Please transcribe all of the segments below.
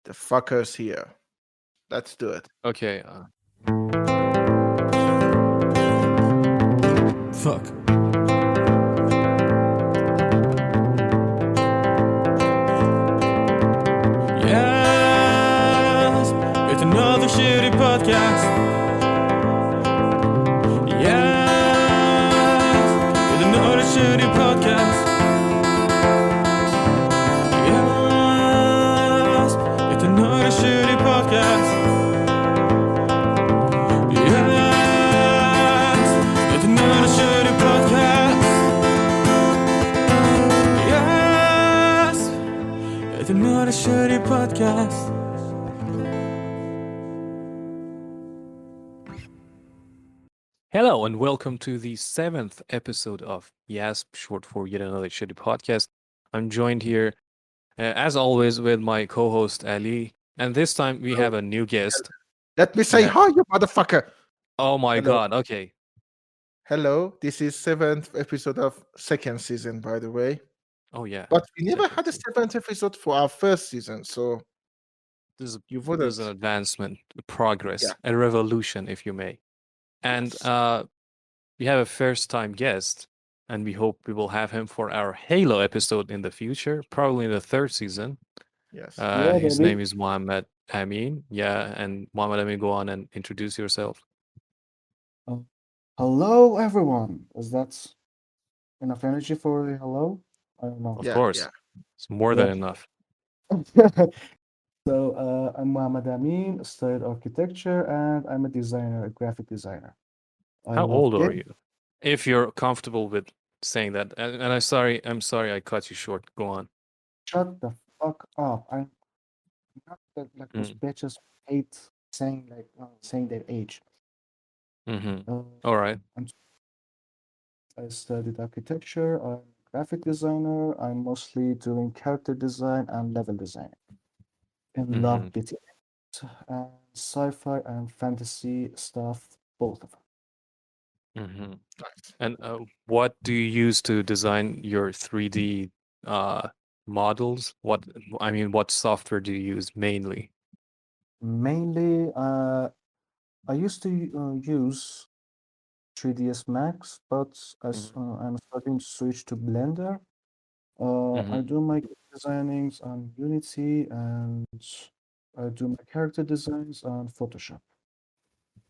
The fuckers here. Let's do it. Okay. Fuck. Yes, it's another shitty podcast. Yes, it's another shitty podcast. Yes, it's another shitty podcast. Yes, it's another shitty podcast. Yes, it's another shitty podcast. Hello and welcome to the 7th episode of YASP, short for Yet Another Shitty Podcast. I'm joined here, as always, with my co-host Ali, and this time we have a new guest. Let me say Yeah. hi, you motherfucker. Oh my Hello. god, okay. Hello, this is 7th episode of second season, by the way. Oh yeah. But we never second had a season. 7th episode for our first season, so This you is wouldn't. an advancement, a progress, Yeah. a revolution, if you may. And Yes. we have a first-time guest, and we hope we will have him for our Halo episode in the future, probably in the third season. Yes. His name is Mohammed Amin. Yeah, and Mohammed Amin, go on and introduce yourself. Hello, everyone. Is that enough energy for the hello? I don't know. Of Yeah, course. yeah. It's more than Yeah. enough. So, I'm Mohammed Amin, studied architecture, and I'm a designer, a graphic designer. I How love old are games. you? If you're comfortable with saying that. And I'm sorry I cut you short. Go on. Shut the fuck up. I'm not like those bitches hate saying saying their age. Mm-hmm. Uh, All right. I studied architecture. I'm a graphic designer. I'm mostly doing character design and level design. And love BTS and sci-fi and fantasy stuff, both of them. Mm-hmm. Nice. And what do you use to design your 3D models? What software do you use mainly? Mainly, I used to use 3ds Max, but I'm starting to switch to Blender. I do my designings on Unity and I do my character designs on Photoshop.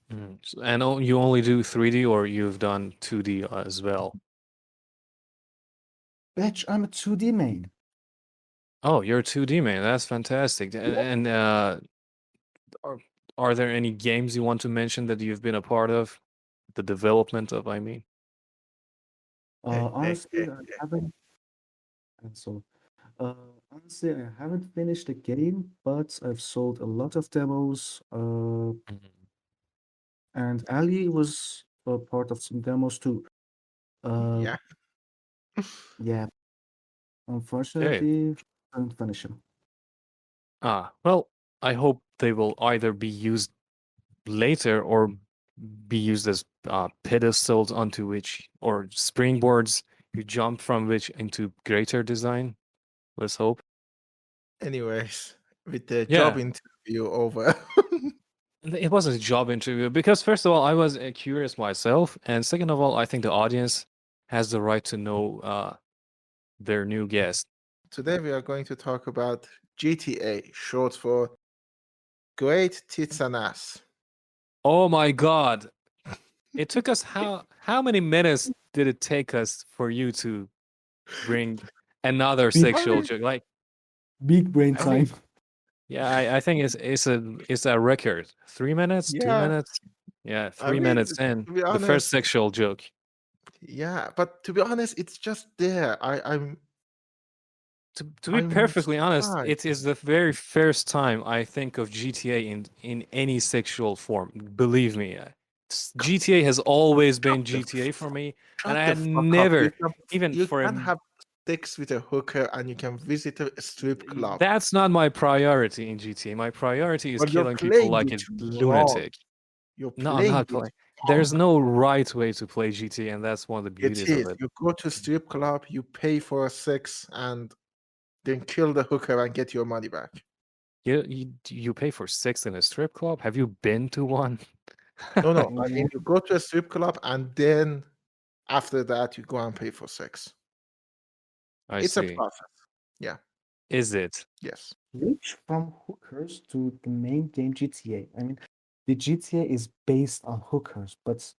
And you only do 3D, or you've done 2D as well? Bitch, I'm a 2D main. Oh, you're a 2D man. That's fantastic. And are there any games you want to mention that you've been a part of? The development of, I mean. Honestly, I haven't. And so, honestly, I haven't finished the game, but I've sold a lot of demos. And Ali was a part of some demos too. Yeah. Yeah. Unfortunately, couldn't finish them. Well, I hope they will either be used later or be used as pedestals onto which, or springboards you jump from which into greater design. Let's hope. Anyways, with the Yeah. job interview over. It wasn't a job interview because, first of all, I was curious myself, and second of all, I think the audience has the right to know their new guest. Today we are going to talk about GTA, short for Great Tits and Ass. Oh my god! It took us how many minutes did it take us for you to bring another sexual joke? Like, Big brain time. yeah, I think it's a record. 3 minutes, 2 Yeah. minutes. Yeah, 3 I mean, minutes in. to be The first honest, sexual joke. yeah, but to be honest, it's just there. To be I'm perfectly honest, surprised. it is the very first time I think of GTA in any sexual form. Believe me, GTA has always been GTA for me, and I Shut had the fuck up. never You for can a have sex with a hooker and you can visit a strip club. That's not my priority in GTA. My priority is But you're killing people playing like a it wrong. lunatic. You're No, I'm playing not it playing. There's no right way to play GTA, and that's one of the It beauties is. of it. You go to a strip club, you pay for sex, and then kill the hooker and get your money back. You pay for 6 in a strip club? Have you been to one? No, I mean Yeah. you go to a strip club and then after that you go and pay for sex. I It's a see. process. Yeah. Is it? Yes. Switch from hookers to the main game GTA. I mean, the GTA is based on hookers, but It's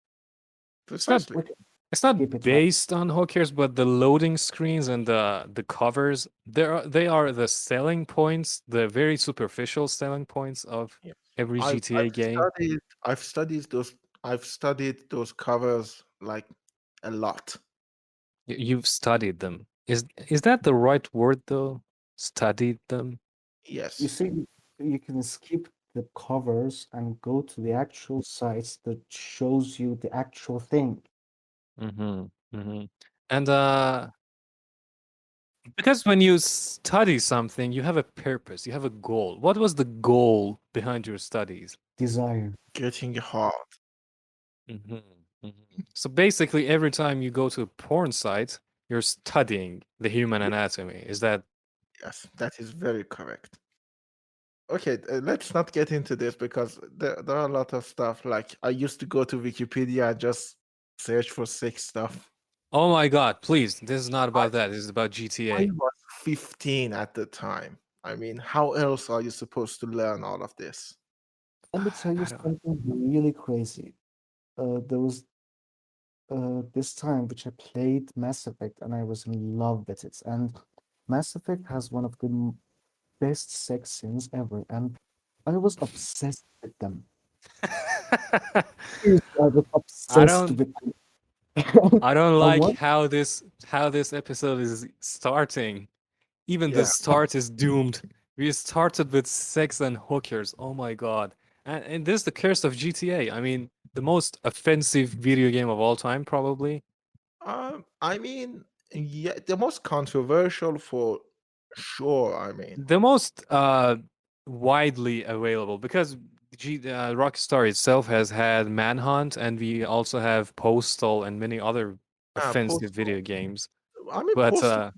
not Precisely. we can it's not keep it right. based on hookers, but the loading screens and the covers, they are the selling points, the very superficial selling points of Yeah. every I've GTA game. I've studied those covers like a lot. You've studied them. Is that the right word though? Studied them? You Yes. see, you can skip the covers and go to the actual sites that shows you the actual thing. Mm-hmm. Mm-hmm. And because when you study something, you have a purpose, you have a goal. What was the goal behind your studies? Desire. Getting hard. Mm-hmm. Mm-hmm. So basically, every time you go to a porn site, you're studying the human anatomy. Is that Yes, that is very correct. Okay, let's not get into this because there are a lot of stuff. Like I used to go to Wikipedia and just search for sex stuff. Oh my God, please. This is not I, about that. This is about I GTA. was 15 at the time. I mean, how else are you supposed to learn all of this? Let me tell you I don't. something really crazy. There was this time which I played Mass Effect and I was in love with it. And Mass Effect has one of the best sex scenes ever, and I was obsessed with them. Seriously, I was I obsessed don't with them. I don't I like want how this episode is starting. Even the Yeah. start is doomed. We started with sex and hookers. Oh my God. And this is the curse of GTA. I mean, the most offensive video game of all time, probably. I mean, yeah, the most controversial for sure. I mean, The most widely available because Rockstar itself has had Manhunt, and we also have Postal and many other offensive Postal. video games. I mean, But Postal never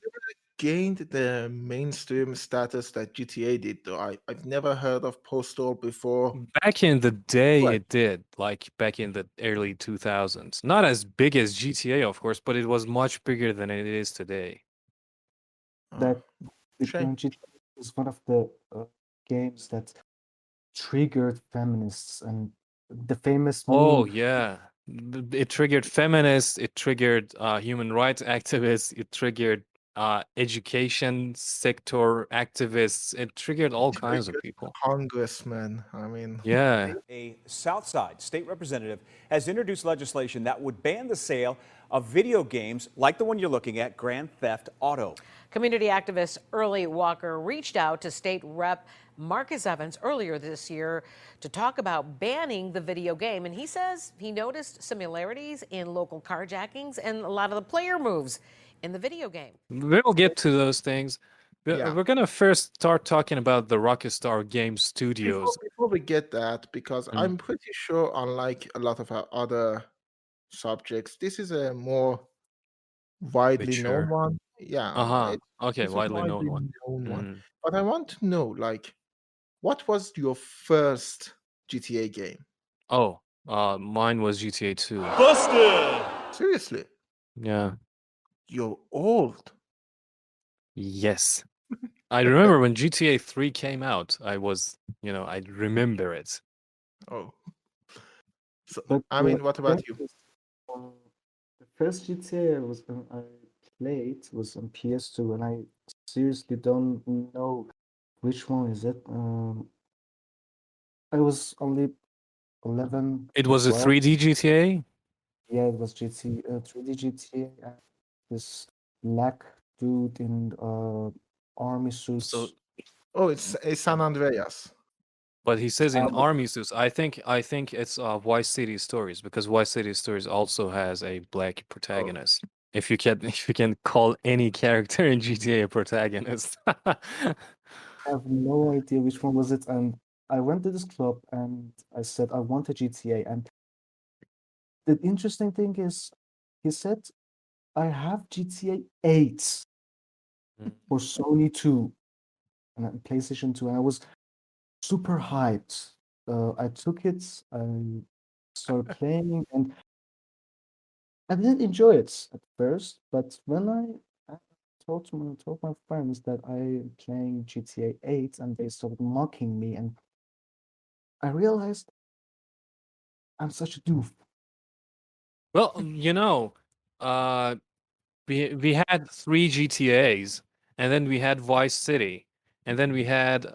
gained the mainstream status that GTA did, though. I've never heard of Postal before. back in the day, Like, it did, like back in the early 2000s. Not as big as GTA, of course, but it was much bigger than it is today. oh, that shame. GTA was one of the games that triggered feminists and the famous Oh, meme. yeah. It triggered feminists, it triggered human rights activists, it triggered education sector activists, it triggered all kinds of Triggered people. congressman. I mean, Yeah. A Southside state representative has introduced legislation that would ban the sale of video games like the one you're looking at, Grand Theft Auto. Community activist Early Walker reached out to State Rep Marcus Evans earlier this year to talk about banning the video game. And he says he noticed similarities in local carjackings and a lot of the player moves in the video game. We'll get to those things. yeah. We're gonna first start talking about the Rockstar Game Before, Studios. before we get that, because Mm, I'm pretty sure, unlike a lot of our other subjects, this is a more widely known mature. one. Yeah, Uh-huh. Okay, it's a widely known widely one. known one. Mhm. But I want to know, like, what was your first GTA game? Oh, mine was GTA 2. Seriously, Yeah. you're old. Yes. I remember when GTA 3 came out. I remember it. Oh, so But I mean, what about you? The first GTA I played was on PS2, and I seriously don't know which one is it. I was only 11 It or was a 12. 3D GTA? Yeah, it was 3D GTA, and this black dude in army So, suits. Oh, it's San Andreas. but he says in Um, army suits. I think it's Vice City Stories, because Vice City Stories also has a black Oh, protagonist. If you can call any character in GTA a protagonist. I have no idea which one was it, and I went to this club and I said I want a GTA. And the interesting thing is, he said I have GTA 8 Mm. for Sony 2 and PlayStation 2, and I was super hyped. I took it, I started playing, and I didn't enjoy it at first, but when I told my friends that I'm playing GTA 8 and they started mocking me, and I realized I'm such a doof. Well, uh, we had 3 GTAs, and then we had Vice City, and then we had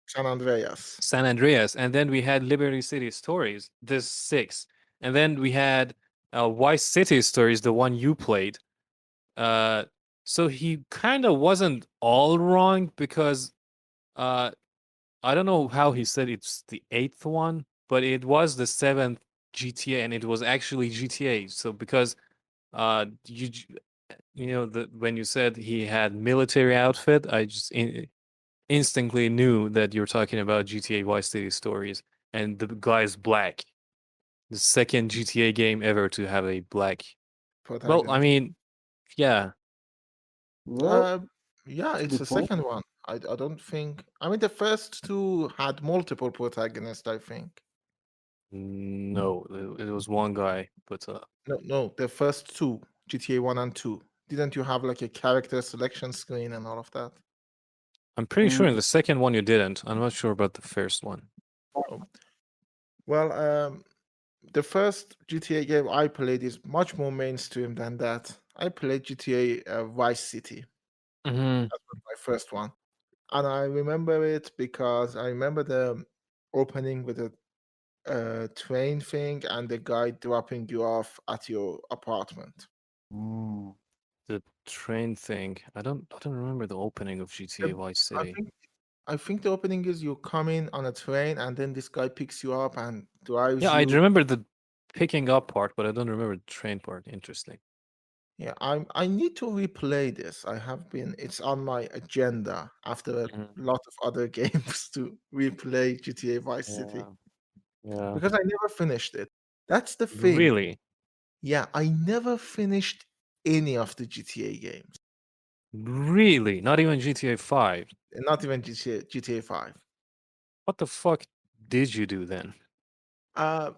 San Andreas. San Andreas, and then we had Liberty City Stories. This 6, and then we had Vice City Stories, the one you played. So he kind of wasn't all wrong because uh, I don't know how he said it's the 8th one, but it was the 7th GTA, and it was actually GTA. So because when you said he had military outfit, I just instantly knew that you're talking about GTA Vice City Stories, and the guy's black. The second GTA game ever to have a black. Well, I Protagonist. mean, yeah. Well, Yeah, it's good the point. second one. I don't think. I mean, the first two had multiple protagonists, I think. No, it was one guy, but No, the first two, GTA 1 and 2. Didn't you have like a character selection screen and all of that? I'm pretty sure in Mm, the second one you didn't. I'm not sure about the first one. Oh. Well, the first GTA game I played is much more mainstream than that. I played GTA Vice City. Hmm. That was my first one. And I remember it because I remember the opening with the train thing and the guy dropping you off at your apartment. mm. The train thing. I don't remember the opening of GTA The- Vice I City. think I think the opening is you come in on a train and then this guy picks you up and drives Yeah, I you. remember the picking up part, but I don't remember the train part. Interesting. Yeah, I need to replay this. It's on my agenda after a Mhm. lot of other games to replay GTA Vice City Yeah. Yeah. because I never finished it. That's the thing. Really? Yeah, I never finished any of the GTA games. Really? Not even GTA 5. Not even GTA 5. What the fuck did you do then?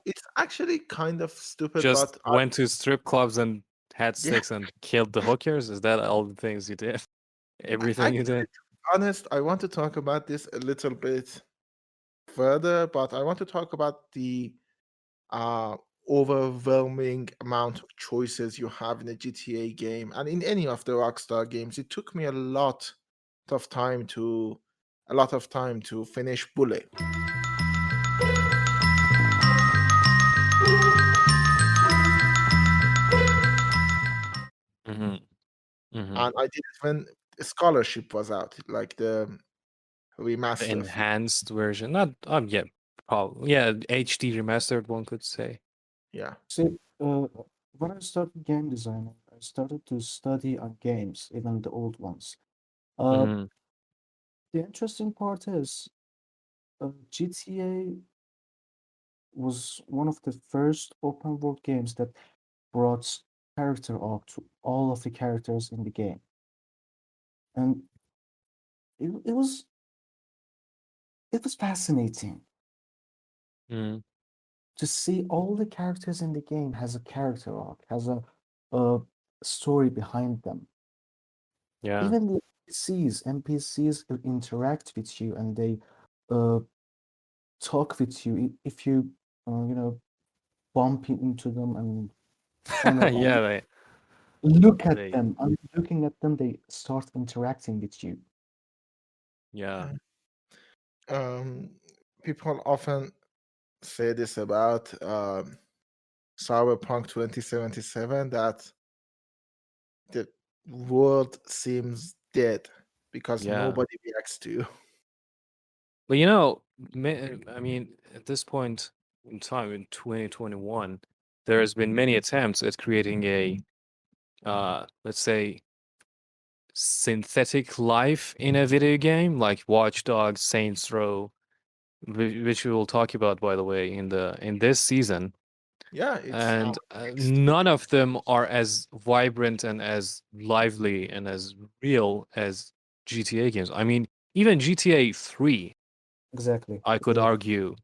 It's actually kind of stupid, Just but went to strip clubs and had yeah, sex and killed the hookers? Is that all the things you did? Everything you actually, did? to be honest, I want to talk about this a little bit further, but I want to talk about the uh, overwhelming amount of choices you have in a GTA game and in any of the Rockstar games. It took me of time to a lot of time to finish Bullet, Hmm. Hmm. and I did it when Scholarship was out, like the The remaster. enhanced version. Not yeah, probably. Yeah, HD remastered one could say. Yeah. See, when I started game designing, I started to study on games, even the old ones. Uh, Hmm. the interesting part is, GTA was one of the first open world games that brought character arc to all of the characters in the game, and it was fascinating Mm. to see all the characters in the game has a character arc, has a story behind them. Yeah. Even the NPCs interact with you and they uh, talk with you. If you, you know, bump into them and Yeah, look at they them, and looking at them, they start interacting with you. yeah. Um, People often say this about Cyberpunk 2077 that the world seems dead because Yeah. nobody reacts to you. But I mean, at this point in time in 2021, there has been many attempts at creating a let's say synthetic life in a video game like Watch Dogs, Saints Row, which we will talk about by the way in this season. Yeah, it's And next. none of them are as vibrant and as lively and as real as GTA games. I mean, even GTA 3. Exactly. I could argue,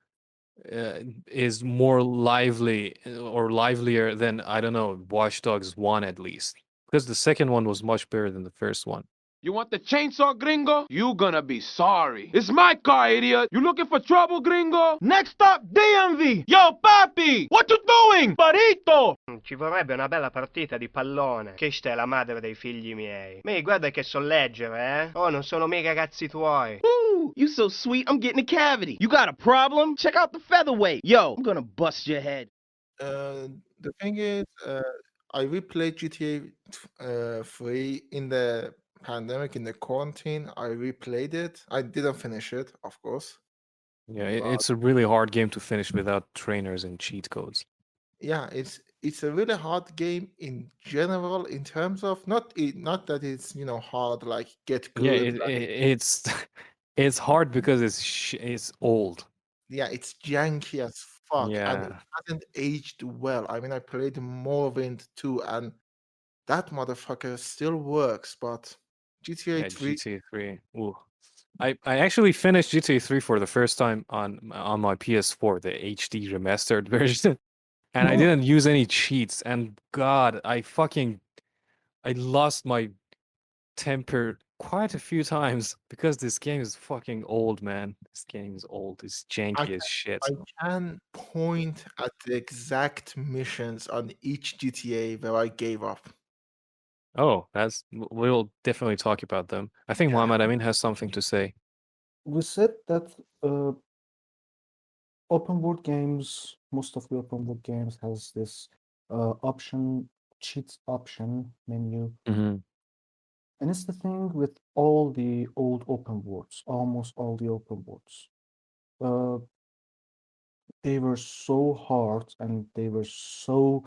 is more lively or livelier than, I don't know, Watch Dogs 1 at least. Because the second one was much better than the first one. You want the chainsaw, gringo? You gonna be sorry. It's my car, idiot. You looking for trouble, gringo? Next up, DMV. Yo, papi, what you doing? Barito. Ci vorrebbe una bella partita di pallone. Questa è la madre dei figli miei. Mi guarda che so leggere, eh? Oh, non sono mica cazzi tuoi. Ooh, you so sweet, I'm getting a cavity. You got a problem? Check out the featherweight. Yo, I'm gonna bust your head. The thing is, I replayed GTA 3 in the pandemic, in the quarantine. I replayed it. I didn't finish it, of course. Yeah, it's a really hard game to finish without trainers and cheat codes. Yeah, it's a really hard game in general, in terms of not that it's hard like get Yeah, good. it's it's hard because it's old. Yeah, it's janky as fuck, and it Yeah. hasn't aged well. I mean, I played Morrowind 2, and that motherfucker still works, but GTA Yeah, 3. GTA 3. Ooh. I actually finished GTA 3 for the first time on my PS4, the HD remastered version. And I didn't use any cheats. And God, I lost my temper quite a few times because this game is fucking old, man. This game is old. It's janky as shit. I can point at the exact missions on each GTA where I gave up. Oh, we'll definitely talk about them. I think Muhammad Amin has something to say. We said that open world games, most of the open world games has this cheats option menu. Mm-hmm. And it's the thing with all the old open worlds, almost all the open worlds. They were so hard and they were so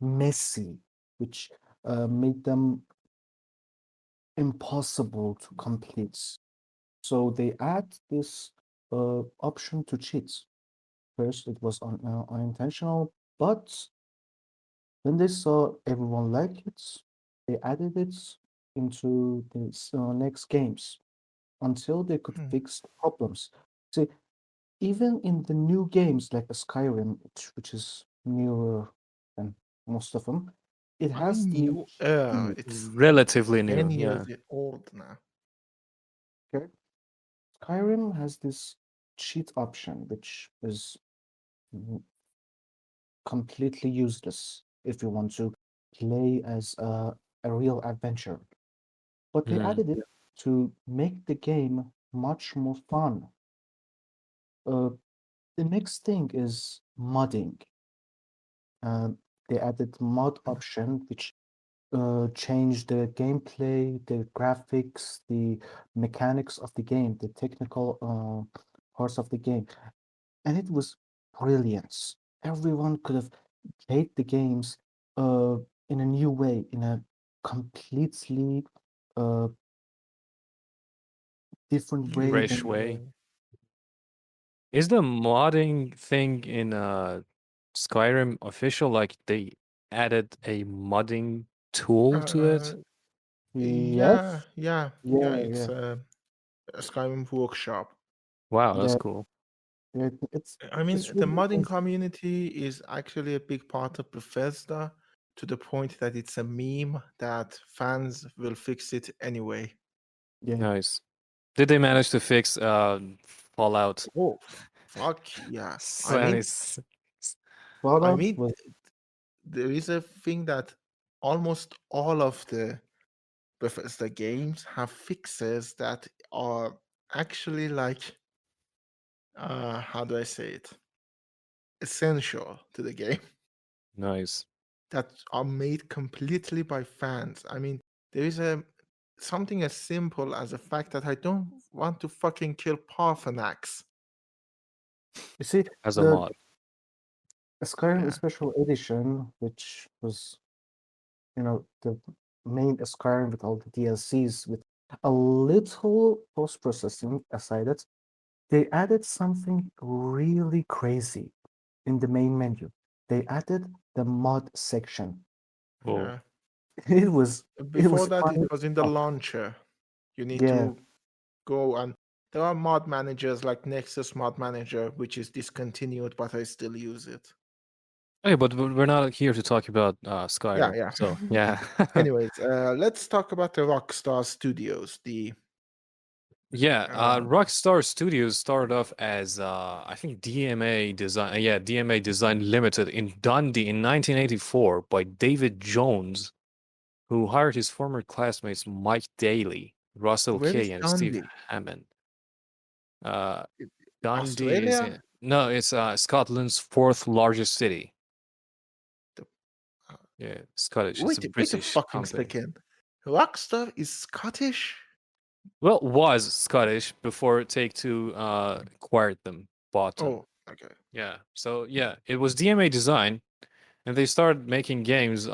messy, which made them impossible to complete. So they add this option to cheats. First, it was unintentional, but when they saw everyone like it, they added it into the next games until they could fix the problems. See, even in the new games like Skyrim, which is newer than most of them, it has new. It's relatively new. 10 Yeah. years old now. Okay. Skyrim has this cheat option, which is completely useless if you want to play as a real adventure. But they added it to make the game much more fun. The next thing is modding. They added mod option, which changed the gameplay, the graphics, the mechanics of the game, the technical parts of the game, and it was brilliant. Everyone could have played the games in a new way, in a completely different way. Fresh way. Is the modding thing in Skyrim official? Like they added a modding tool to it? Yes. Yeah. It's a Skyrim workshop. Wow, that's Yeah. cool. I mean, It's the really modding amazing. community is actually a big part of Bethesda, to the point that it's a meme that fans will fix it anyway. Yeah. Nice. Did they manage to fix Fallout? Oh, fuck yeah. I 76? Fallout mean, was there is a thing that almost all of the Bethesda games have fixes that are actually like, how do I say it? Essential to the game. Nice. That are made completely by fans. I mean, there is something as simple as the fact that I don't want to fucking kill Parthenax. You see, As a the mod. Skyrim Yeah. Special Edition, which was, the main Skyrim with all the DLCs, with a little post-processing aside it, they added something really crazy in the main menu. They added the mod section. Oh. Yeah. It was Before that, funny it was in the as fuck. launcher. You need Yeah. to go and there are mod managers like Nexus Mod Manager, which is discontinued, but I still use it. Okay, but we're not here to talk about Yeah, Skyrim. yeah. So yeah. Anyways, let's talk about the Rockstar Studios. Yeah, Uh, Rockstar Studios started off as I think DMA Design, yeah, DMA Design Limited in Dundee in 1984 by David Jones, who hired his former classmates Mike Daly, Russell where is Kay, and Steve Dundee? Hammond. Uh, Dundee is Australia? in, no, it's Scotland's fourth largest city. The- uh, Yeah, Scottish. It's a wait a British fucking company. second. Rockstar is Scottish? Well, was Scottish before Take-Two acquired them, bought them. Oh, okay. Yeah. So yeah, it was DMA Design, and they started making games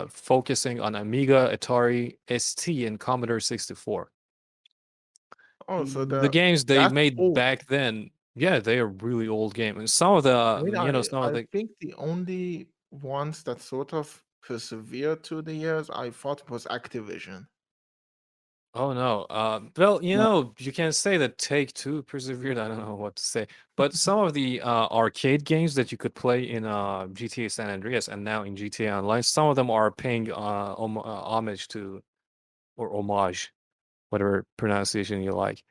focusing on Amiga, Atari, ST, and Commodore 64. Oh, so The games they that's made old. back then, yeah, they are really old games. And some of the, I mean, some of I the, think the only ones that sort of persevered through the years, I thought was Activision. oh no, well, Yeah. you can say that Take-Two persevered. I don't know what to say, but some of the arcade games that you could play in GTA San Andreas and now in GTA Online, some of them are paying homage to, or homage, whatever pronunciation you like,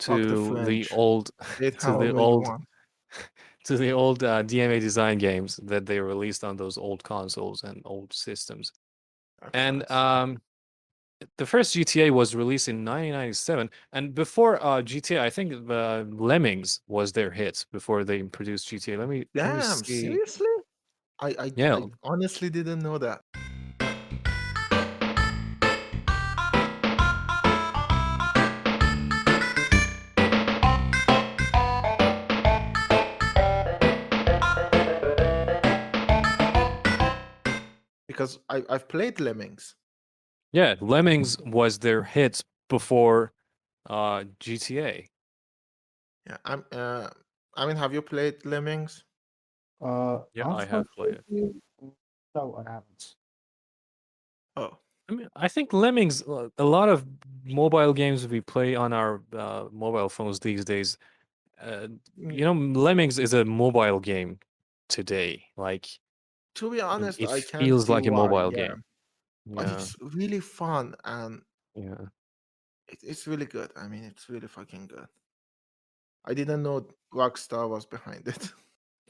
Fuck the to the French. old Say it to the however you old want. to the old DMA Design games that they released on those old consoles and old systems. That's And nice. the first GTA was released in 1997, and before GTA, I think Lemmings was their hit before they produced GTA. Let me Damn, see. seriously? Yeah, I honestly didn't know that. Because I've played Lemmings. yeah, Lemmings was their hit before GTA. Yeah, I mean, have you played Lemmings? Yeah, I have played it. Unfortunately, no, I haven't. Oh, I mean, I think Lemmings, a lot of mobile games we play on our mobile phones these days, Lemmings is a mobile game today. Like, to be honest, it I can't feels see like a why. mobile Yeah, game. but Yeah, it's really fun and yeah. it's really good. I mean, it's really fucking good. I didn't know Rockstar was behind it.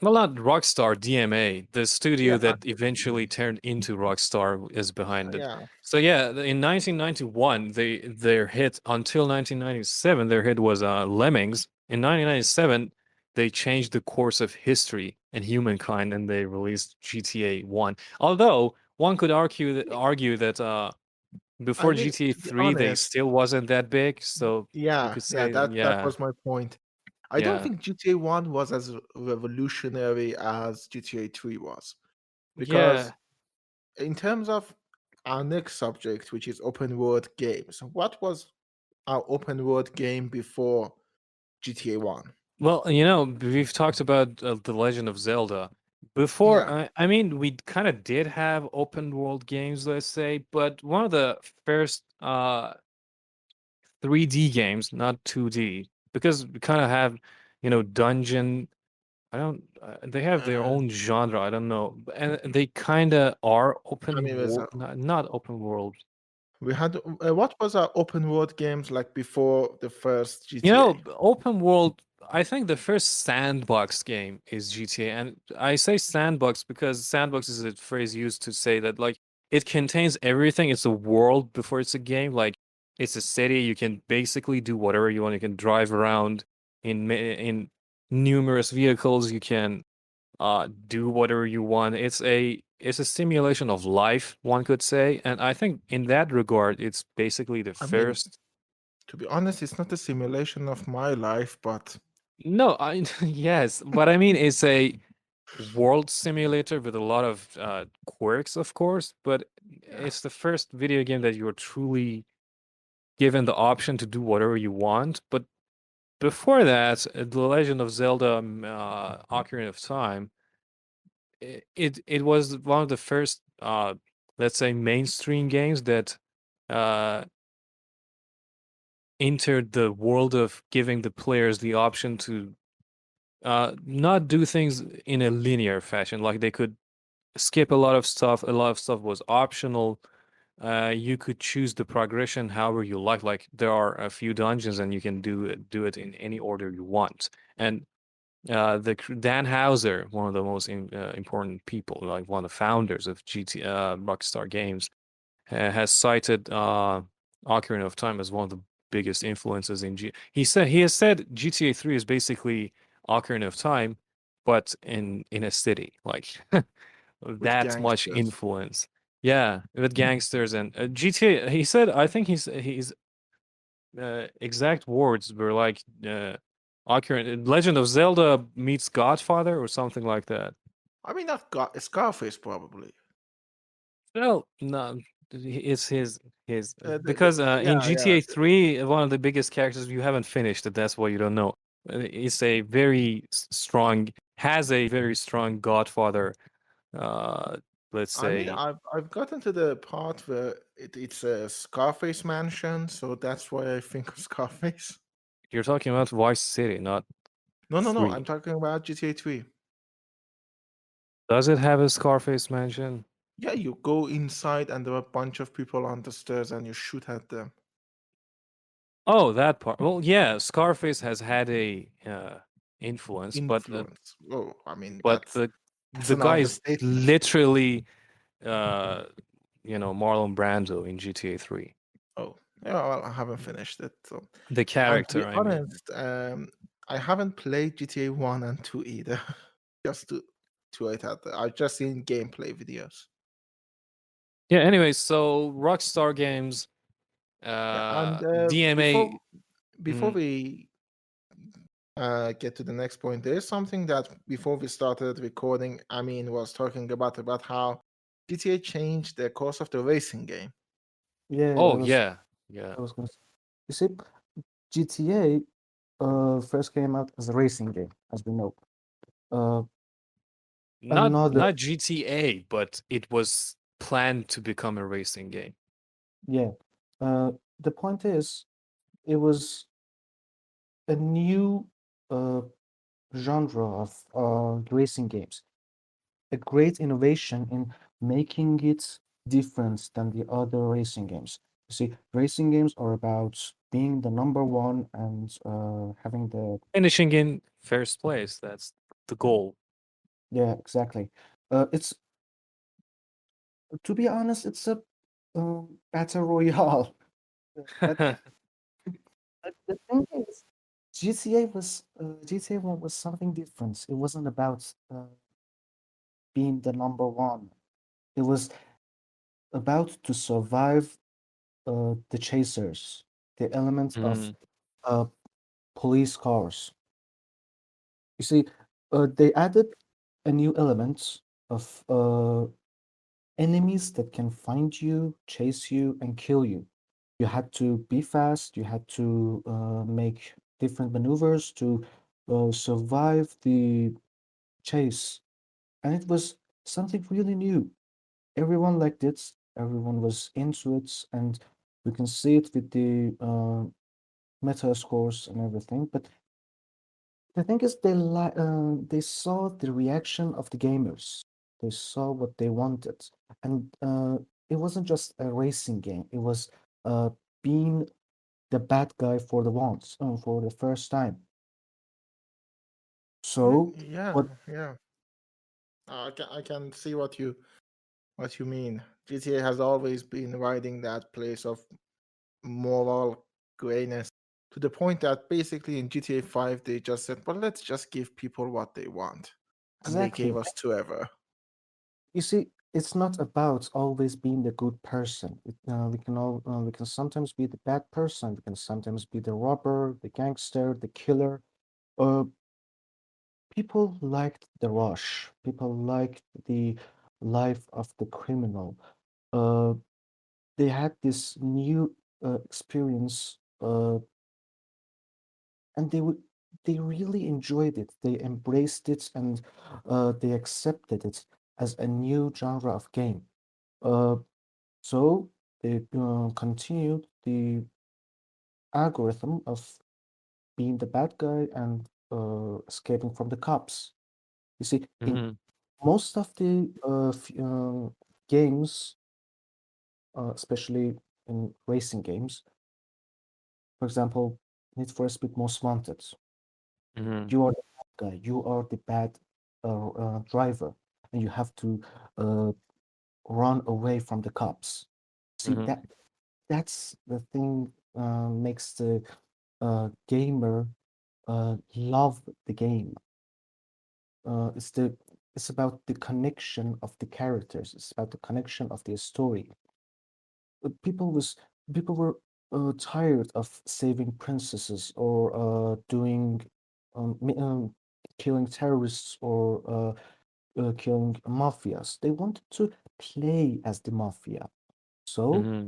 Well, not Rockstar, DMA, the studio Yeah, that eventually turned into Rockstar, is behind it. yeah. So yeah, in 1991, their hit until 1997, their hit was Lemmings. In 1997, they changed the course of history and humankind, and they released GTA 1. Although one could argue that I before mean, GTA to be 3, they honest, still wasn't that big. So you yeah, could yeah. say, That yeah, was my point. I don't yeah, think GTA 1 was as revolutionary as GTA 3 was. Because yeah. in terms of our next subject, which is open world games, what was our open world game before GTA 1? Well, we've talked about The Legend of Zelda. Before, Yeah. I mean, we kind of did have open world games, let's say, but one of the first 3D games, not 2D, because we kind of have, dungeon. I don't. They have their Uh, own genre. I don't know, and they kind of are I mean, open there's world, not open world. we had what was our open world games like before the first GTA? Open world, I think the first sandbox game is GTA. And I say sandbox because sandbox is a phrase used to say that, like, it contains everything. It's a world before it's a game. Like, it's a city. You can basically do whatever you want. You can drive around in numerous vehicles. You can do whatever you want. It's a simulation of life, one could say. And I think in that regard, it's basically the I mean, first. to be honest, it's not a simulation of my life, but No, I yes, but I mean it's a world simulator with a lot of quirks, of course, but yeah. it's the first video game that you're truly given the option to do whatever you want. But before that, The Legend of Zelda, Ocarina of Time, it was one of the first, let's say, mainstream games that uh, entered the world of giving the players the option to not do things in a linear fashion. Like they could skip a lot of stuff. A lot of stuff was optional. You could choose the progression however you like. Like there are a few dungeons, and you can do it in any order you want. And Dan Houser, one of the most important people, like one of the founders of Rockstar Games, has cited Ocarina of Time as one of the biggest influences in he has said GTA 3 is basically Ocarina of Time, but in a city, like with that much gangsters. influence. Yeah, with gangsters and GTA. He said, I think he's exact words were like Ocarina, Legend of Zelda meets Godfather or something like that. I mean, not Scarface probably. Well, no, it's his The because in yeah, yeah. GTA 3, one of the biggest characters you haven't finished it. That's why you don't know. It's a very strong, has a very strong Godfather. Uh, let's I mean, say I've gotten to the part where it's a Scarface mansion, so that's why I think of Scarface. you're talking about Vice City, not No, no, no. I'm 3. talking about GTA 3. Does it have a Scarface mansion? Yeah, you go inside and there are a bunch of people on the stairs and you shoot at them. Oh, that part. Well, yeah, Scarface has had a influence, Influence. Oh, I mean, but that's the an guy is understatement. literally uh Marlon Brando in GTA 3. Oh, yeah, well, I haven't finished it. So, The and to be character, I mean. honest, I haven't played GTA 1 and 2 either. Just to throw it out there. I've just seen gameplay videos. Yeah, anyway, so Rockstar Games, Yeah, and DMA. before mm, we get to the next point, there's something that before we started recording, Amin was talking about how GTA changed the course of the racing game. Yeah, Oh yeah, yeah. I was gonna say. You see, GTA first came out as a racing game, as we know. Uh, Another, Not GTA, but it was planned to become a racing game. yeah. The point is, it was a new uh, genre of racing games. A great innovation in making it different than the other racing games. You see, racing games are about being the number one and having the Finishing in first place, that's the goal. yeah, exactly. It's to be honest, it's a battle royale. But the thing is, GTA 1 was something different. It wasn't about being the number one. It was about to survive the chasers, the element of Mm. uh, police cars. You see, they added a new element of enemies that can find you, chase you, and kill you. You had to be fast. You had to make different maneuvers to survive the chase, and it was something really new. Everyone liked it. Everyone was into it, and we can see it with the meta scores and everything. But the thing is, they saw the reaction of the gamers. They saw what they wanted, and it wasn't just a racing game. It was uh, being the bad guy for the once, for the first time. So Yeah, what yeah. I can see what you mean. GTA has always been riding that place of moral grayness to the point that basically in GTA 5 they just said, well, let's just give people what they want. And they gave exactly? us two ever. You see, it's not about always being the good person. We can sometimes be the bad person. We can sometimes be the robber, the gangster, the killer. Uh, People liked the rush. People liked the life of the criminal. Uh, they had this new experience, and they really enjoyed it. They embraced it, and they accepted it as a new genre of game. Uh, so they continued algorithm of being the bad guy and escaping from the cops. You see, in Hmm. most of the games, especially in racing games, for example, Need for Speed Most Wanted, Hmm. you are the bad guy, you are the bad driver, and you have to uh, run away from the cops. See, Hmm. that's the thing makes the gamer love the game. It's it's about the connection of the characters. It's about the connection of the story. Uh, People was people were tired of saving princesses or doing killing terrorists or killing mafias. They wanted to play as the mafia, so Hmm.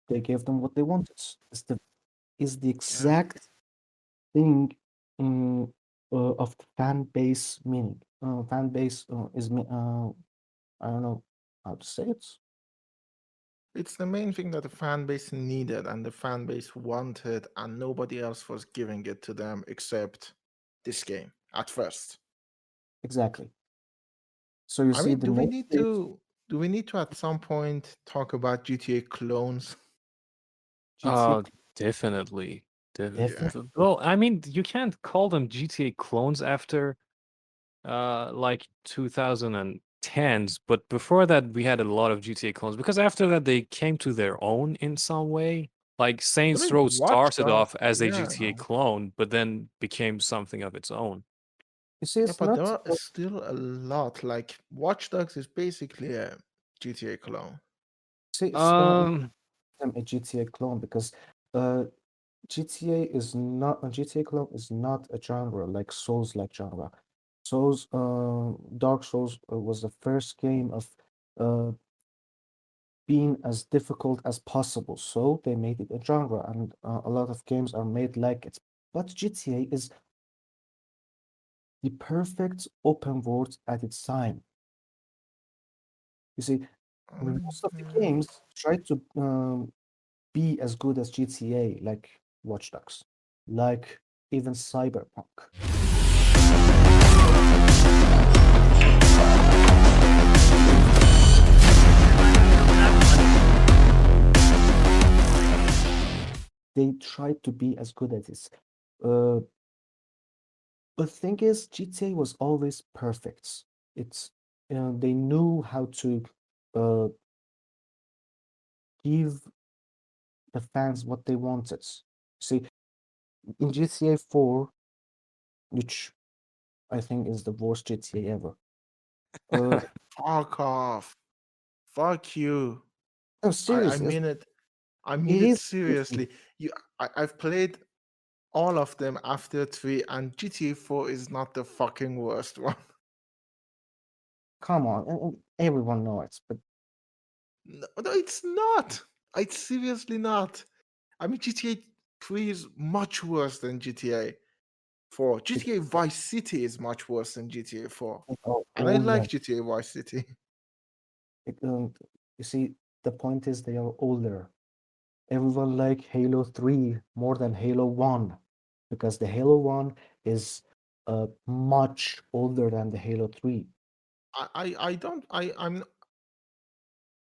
they gave them what they wanted. Is the Yeah. exact thing in, of the fan base meaning. Fan base I don't know how to say it. It's the main thing that the fan base needed and the fan base wanted, and nobody else was giving it to them except this game at first. Exactly. So you I see mean, the name state do we need to at some point talk about GTA clones? GTA Definitely. Yeah. definitely Well, I mean, you can't call them GTA clones after like 2010s, but before that we had a lot of GTA clones because after that they came to their own in some way. Like I Saints mean, Row Watch started Dogs, off as a yeah. GTA clone, but then became something of its own. you see Yeah, it's but there not are still a lot. Like, Watch Dogs is basically a GTA clone. see it's Um, a GTA clone because uh GTA is not a GTA clone is not a genre like Souls like genre. Souls Dark Souls was the first game of uh being as difficult as possible. So they made it a genre, and a lot of games are made like it. But GTA is the perfect open world at its time. You see, most of the Mhm. games try to be as good as GTA, like Watch Dogs, like even Cyberpunk. They try to be as good as this. Uh, the thing is, GTA was always perfect. It's they knew how to uh, give the fans what they wanted. See, in GTA 4, which I think is the worst GTA ever. Uh, Fuck off. Fuck you. no, I seriously, mean it. I mean it it is seriously. seriously. I've played all of them after 3, and GTA 4 is not the fucking worst one. Come on, and everyone knows it, but No, it's not. It's seriously not. I mean, GTA 3 is much worse than GTA 4. it, GTA Vice City is much worse than GTA 4. it are And I like older. GTA Vice City. It, you see, the point is they are older. Everyone like Halo 3 more than Halo 1 because the Halo 1 is much older than the Halo 3. I don't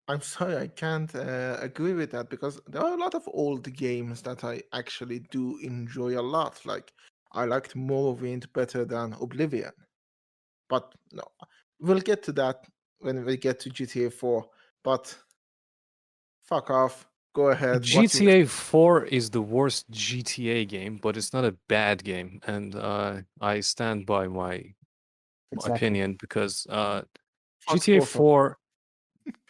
I'm sorry, I can't agree with that because there are a lot of old games that I actually do enjoy a lot. Like, I liked Morrowind better than Oblivion. But no, we'll get to that when we get to GTA 4. But fuck off. Go ahead. What's your GTA 4 is the worst GTA game, but it's not a bad game, and I stand by my Exactly. opinion because fuck GTA both of 4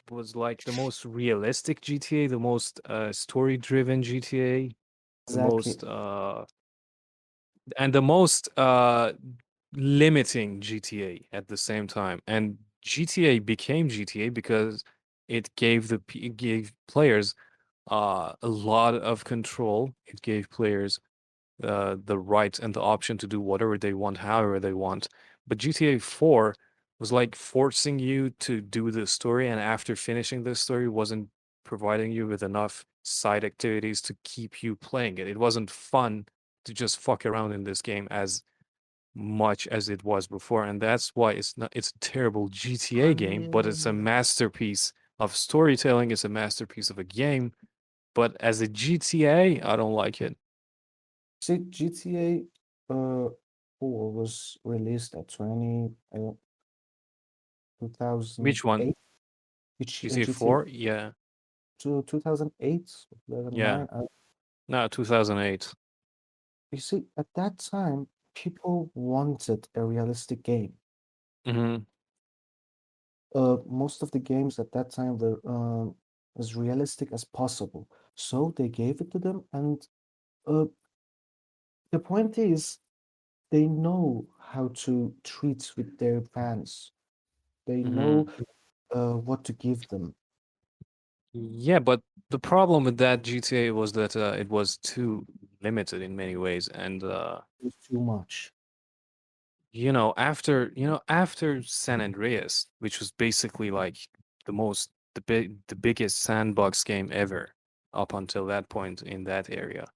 was like the most realistic GTA, the most story-driven GTA, the Exactly. most and the most limiting GTA at the same time. And GTA became GTA because it gave players a lot of control. It gave players the right and the option to do whatever they want, however they want. But GTA 4 was like forcing you to do the story, and after finishing the story, wasn't providing you with enough side activities to keep you playing it. It wasn't fun to just fuck around in this game as much as it was before, and that's why it's a terrible GTA I game, but it's a mean, masterpiece of storytelling. It's a masterpiece of a game, but as a GTA, I don't like it. See, GTA 4 was released at 2008, Which one? which GTA GTA 4? Yeah. to 2008, Yeah. 2009. No, 2008. You see, at that time, people wanted a realistic game. Mm-hmm. Most of the games at that time were as realistic as possible, so they gave it to them. And the point is, they know how to treat with their fans. They know what to give them. Yeah, but the problem with that GTA was that it was too limited in many ways, and It's too much. after San Andreas, which was basically like the biggest sandbox game ever up until that point in that area,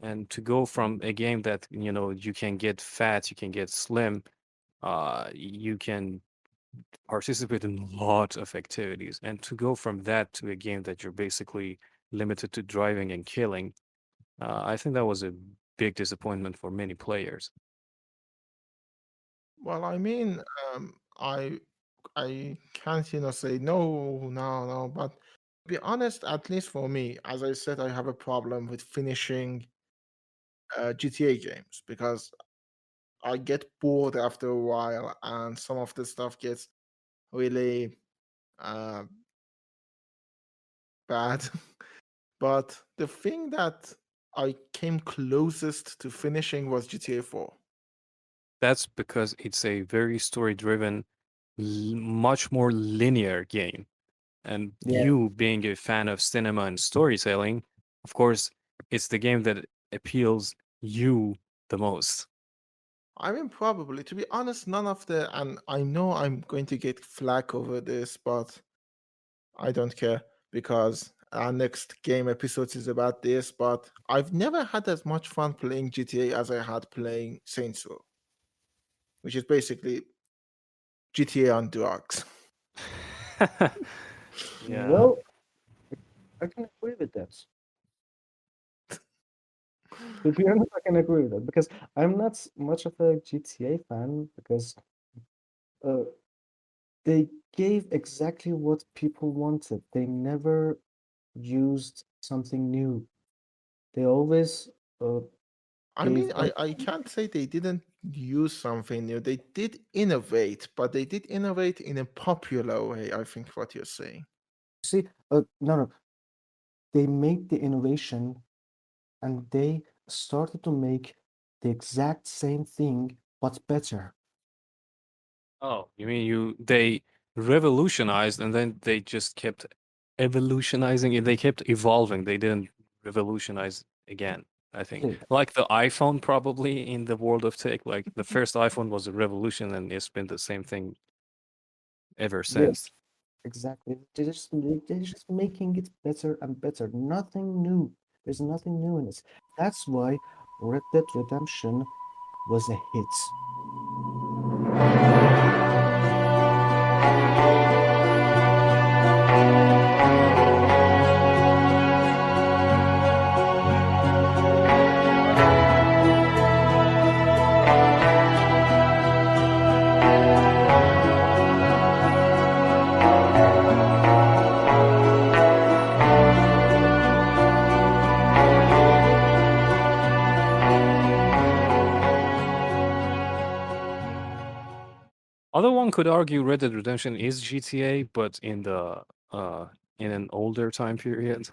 and to go from a game that you can get fat, you can get slim, you can participate in a lot of activities, and to go from that to a game that you're basically limited to driving and killing, I think that was a big disappointment for many players. well, I mean, I can't, say no, no, no. But to be honest, at least for me, as I said, I have a problem with finishing GTA games because I get bored after a while, and some of the stuff gets really uh, bad. But the thing that I came closest to finishing was GTA 4. That's because it's a very story-driven, much more linear game. And Yeah. you being a fan of cinema and storytelling, of course, it's the game that appeals you the most. I mean, probably. To be honest, none of and I know I'm going to get flack over this, but I don't care because our next game episode is about this. But I've never had as much fun playing GTA as I had playing Saints Row, which is basically GTA on drugs. Yeah. Well, I can agree with that. To be honest, I can agree with that because I'm not much of a GTA fan because uh, they gave exactly what people wanted. They never used something new. They always I gave mean, I can't say they didn't use something new. They did innovate, but they did innovate in a popular way, I think what you're saying. see, no, they made the innovation and they started to make the exact same thing but better. Oh, you mean they revolutionized and then they just kept evolutionizing it. They kept evolving. They didn't revolutionize again, I think. Yeah. Like the iPhone probably in the world of tech. Like the first iPhone was a revolution and it's been the same thing ever Yeah, since. exactly. They're just making it better and better. Nothing new. There's nothing new in it. That's why Red Dead Redemption was a hit. Although one could argue Red Dead Redemption is GTA, but in an older time period,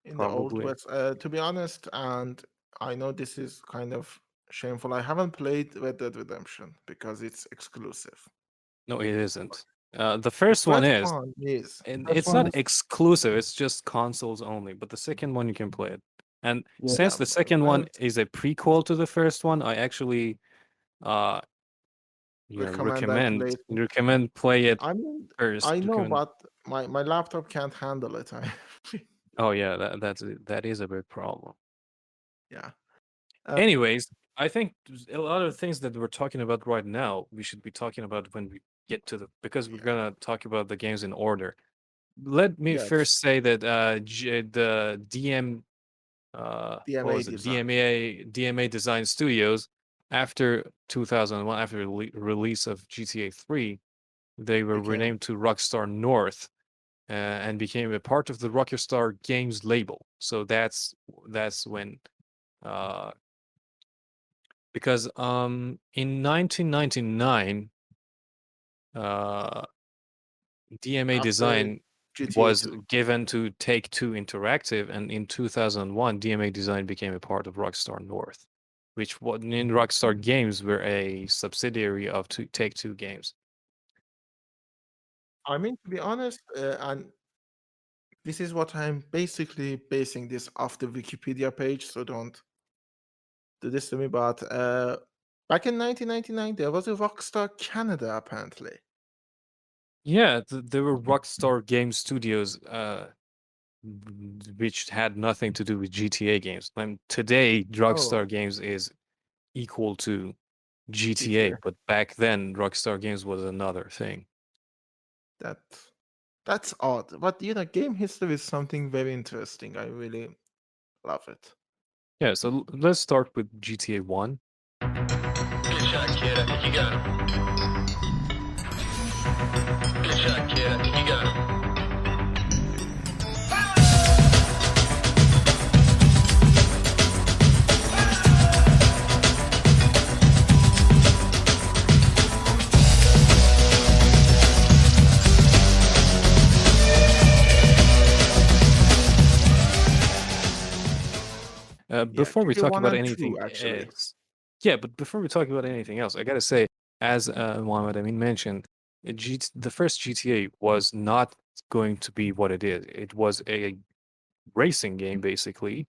In the old probably. West. To be honest, and I know this is kind of shameful, I haven't played Red Dead Redemption because it's exclusive. No, it isn't. The The first one first is, one is. and First it's one not is exclusive, it's just consoles only, but the second one you can play it. And yeah. since Yeah, the second one I is a prequel to the first one, I actually uh recommend I play it. recommend play it I mean, first. I know, Recommend. but my laptop can't handle it. Oh yeah, that is a big problem. Yeah. Uh, Anyways, I think a lot of things that we're talking about right now, we should be talking about when we get to because we're yeah. gonna talk about the games in order. Let me Yes. first say that the what DMA was it? design. DMA Design Studios, after 2001, after the release of GTA 3, they were Became renamed to Rockstar North, and became a part of the Rockstar Games label. So that's when, uh, because in 1999, uh, DMA after Design GTA was 2. given to Take-Two Interactive, and in 2001, DMA Design became a part of Rockstar North, which in Rockstar Games were a subsidiary of Take-Two Games. I mean, to be honest, and this is what I'm basically basing this off the Wikipedia page, so don't do this to me. But back in 1999, there was a Rockstar Canada, apparently. Yeah, there were Rockstar Game Studios, which had nothing to do with GTA games. And today, Oh, Rockstar Games is equal to GTA, GTA. but back then, Rockstar Games was another thing. That that's odd. But game history is something very interesting. I really love it. Yeah, so let's start with GTA 1. Good shot, kid. I think you got him. Good shot, kid. I think you got him. Yeah, Before we GTA talk 1 about and anything 2, actually. else, yeah, but before we talk about anything else, I gotta say, as Mohammed Amin mentioned, the first GTA was not going to be what it is. It was a racing game, basically.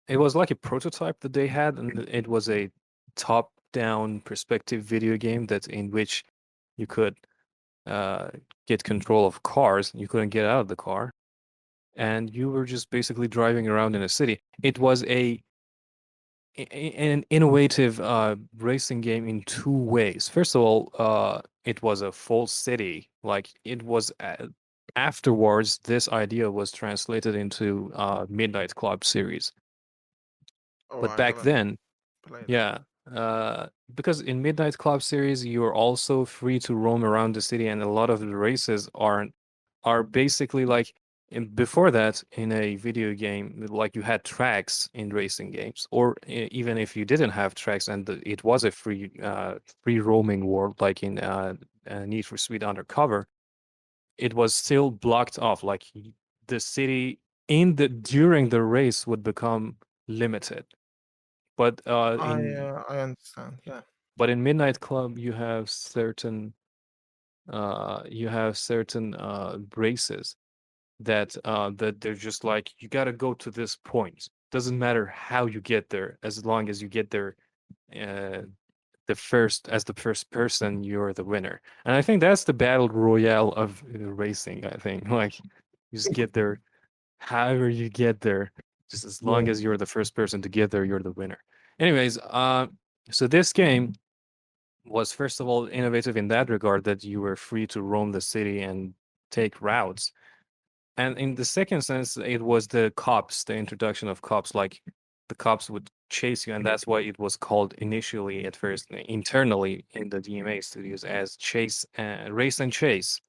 It was like a prototype that they had, and it was a top-down perspective video game that in which you could uh, get control of cars. You couldn't get out of the car, and you were just basically driving around in a city. It was an innovative racing game in two ways. First of all, it was a full city. Like it was afterwards, this idea was translated into Midnight Club series. Oh, But I back haven't then, played it. yeah, because in Midnight Club series, you're also free to roam around the city, and a lot of the races are basically like before that in a video game, like you had tracks in racing games, or even if you didn't have tracks and it was a free roaming world, like in Need for Speed Undercover, it was still blocked off. Like the city during the race would become limited. But I understand. Yeah. in Midnight Club, you have certain races that they're just like you got to go to this point. Doesn't matter how you get there, as long as you get there uh, the first person, you're the winner. And I think that's the battle royale of racing. I think like you just get there, however you get there, just as long Yeah. as you're the first person to get there, you're the winner. Anyways, so this game was first of all innovative in that regard that you were free to roam the city and take routes. And in the second sense, it was the cops, the introduction of cops, like the cops would chase you, and that's why it was called initially at first internally in the DMA studios as race and chase.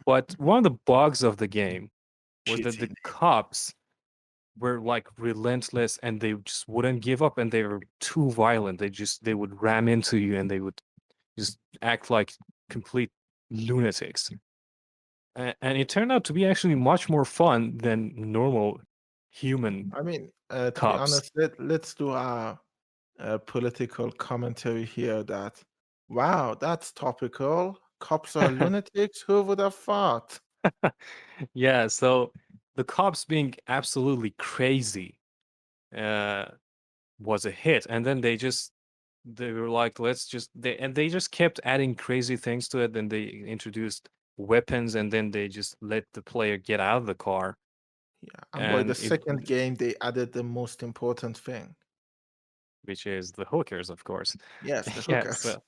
But one of the bugs of the game was that the Cheating. cops were like relentless and they just wouldn't give up, and they were too violent. They would ram into you and they would just act like complete lunatics. And it turned out to be actually much more fun than normal human I mean, to be cops. honest, let's do a political commentary here that, wow, that's topical. Cops are lunatics. Who would have thought? Yeah, so the cops being absolutely crazy uh, was a hit, and then they were like, they just kept adding crazy things to it. Then they introduced weapons, and then they just let the player get out of the car. Yeah, and by the and it second game, they added the most important thing. which is the hookers, of course. Yes, the Yeah, hookers.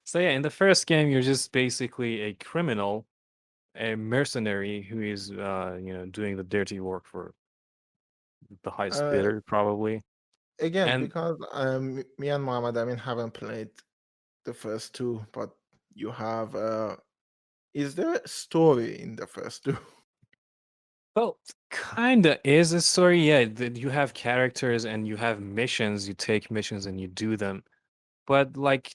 so yeah, in the first game, you're just basically a criminal, a mercenary who is doing the dirty work for the highest Uh, bidder, probably. Again, And because me and Mohammed, I mean, haven't played the first two, but you have. Is there a story in the first two? well, kinda is a story. Yeah, you have characters and you have missions. You take missions and you do them. But like,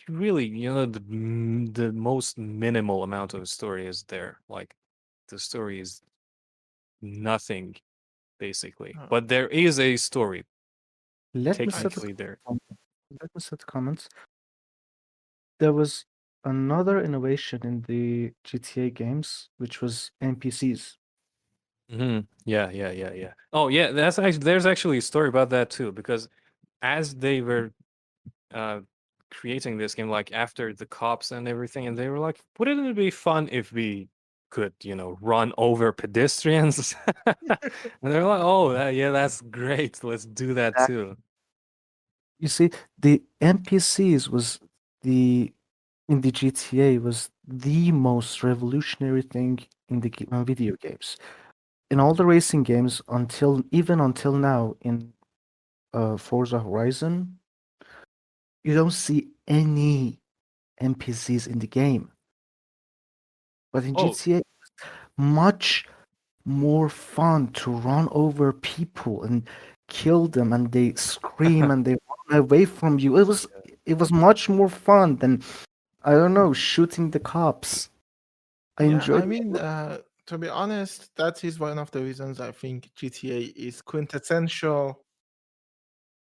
you really, the most minimal amount of story is there. Like, the story is nothing basically. Oh, But there is a story Let me I set a see. technically there. comment. Let me set comments. There was another innovation in the GTA games, which was NPCs. Yeah. Oh, yeah. There's actually a story about that too, because as they were uh, creating this game, like after the cops and everything, and they were like, "Wouldn't it be fun if we could, run over pedestrians?" And they're like, "Oh, yeah, that's great. Let's do that That too." you see, the NPCs was the in the GTA was the most revolutionary thing in the video games. In all the racing games, until now, in Forza Horizon, you don't see any NPCs in the game. But in Oh, GTA, much more fun to run over people and kill them, and they scream and they run away from you. It was much more fun than, I don't know, shooting the cops. I Yeah, I enjoyed it. mean, to be honest, that is one of the reasons I think GTA is quintessential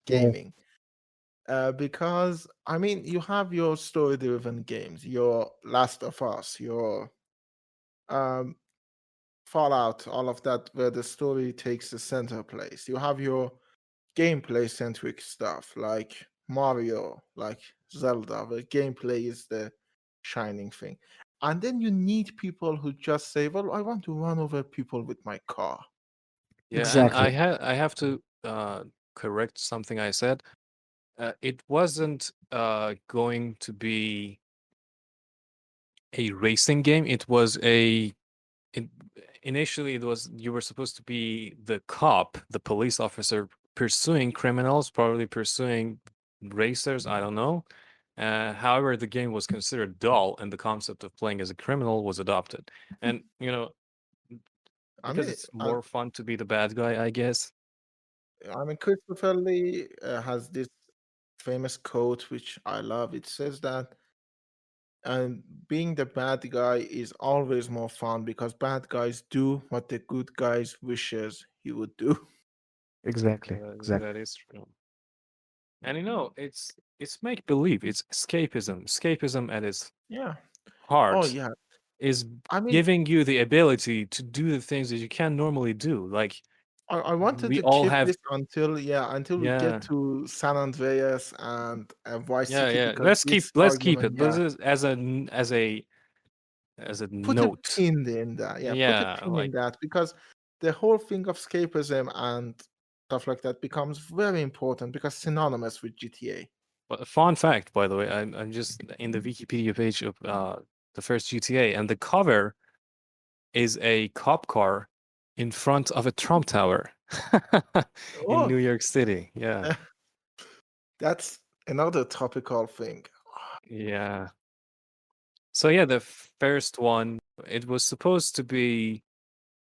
Yeah, gaming. Because I mean, you have your story-driven games, your Last of Us, your um, Fallout, all of that, where the story takes the center place. You have your gameplay-centric stuff like Mario, like Zelda, where gameplay is the shining thing. And then you need people who just say, "Well, I want to run over people with my car." yeah, and exactly. I have to correct something I said. It wasn't going to be a racing game. It was it, initially it was you were supposed to be the cop, the police officer pursuing criminals, probably pursuing racers. I don't know. However, the game was considered dull, and the concept of playing as a criminal was adopted. And I because mean, it's more fun to be the bad guy, I guess. I mean, Christopher Lee has this famous quote which I love. It says that being the bad guy is always more fun because bad guys do what the good guys wishes he would do. Exactly. That is true. And it's make believe. It's escapism. Escapism at its Yeah. Oh heart yeah. is I mean, giving you the ability to do the things that you can't normally do. Like I wanted we to all keep have, this until we get yeah, to San Andreas and Vice City yeah. because this Let's keep argument, it. But yeah, this is as a put a note. pin in that. Yeah, put a Yeah, pin in like that because the whole thing of escapism and stuff like that becomes very important because synonymous with GTA. but a fun fact, by the way. I'm just in the Wikipedia page of the first GTA, and the cover is a cop car in front of a Trump Tower in Oh, New York City. Yeah. that's another topical thing. Yeah. So yeah, the first one, it was supposed to be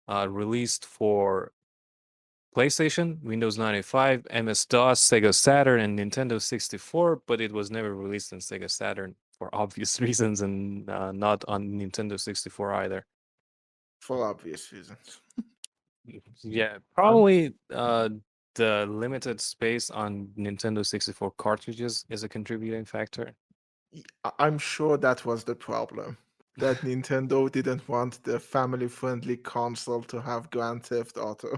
released for PlayStation, Windows 95, MS-DOS, Sega Saturn, and Nintendo 64, but it was never released on Sega Saturn for obvious reasons, and not on Nintendo 64 either. For obvious reasons. Yeah, I'm, probably the limited space on Nintendo 64 cartridges is a contributing factor. I'm sure that was the problem. That Nintendo didn't want the family-friendly console to have Grand Theft Auto.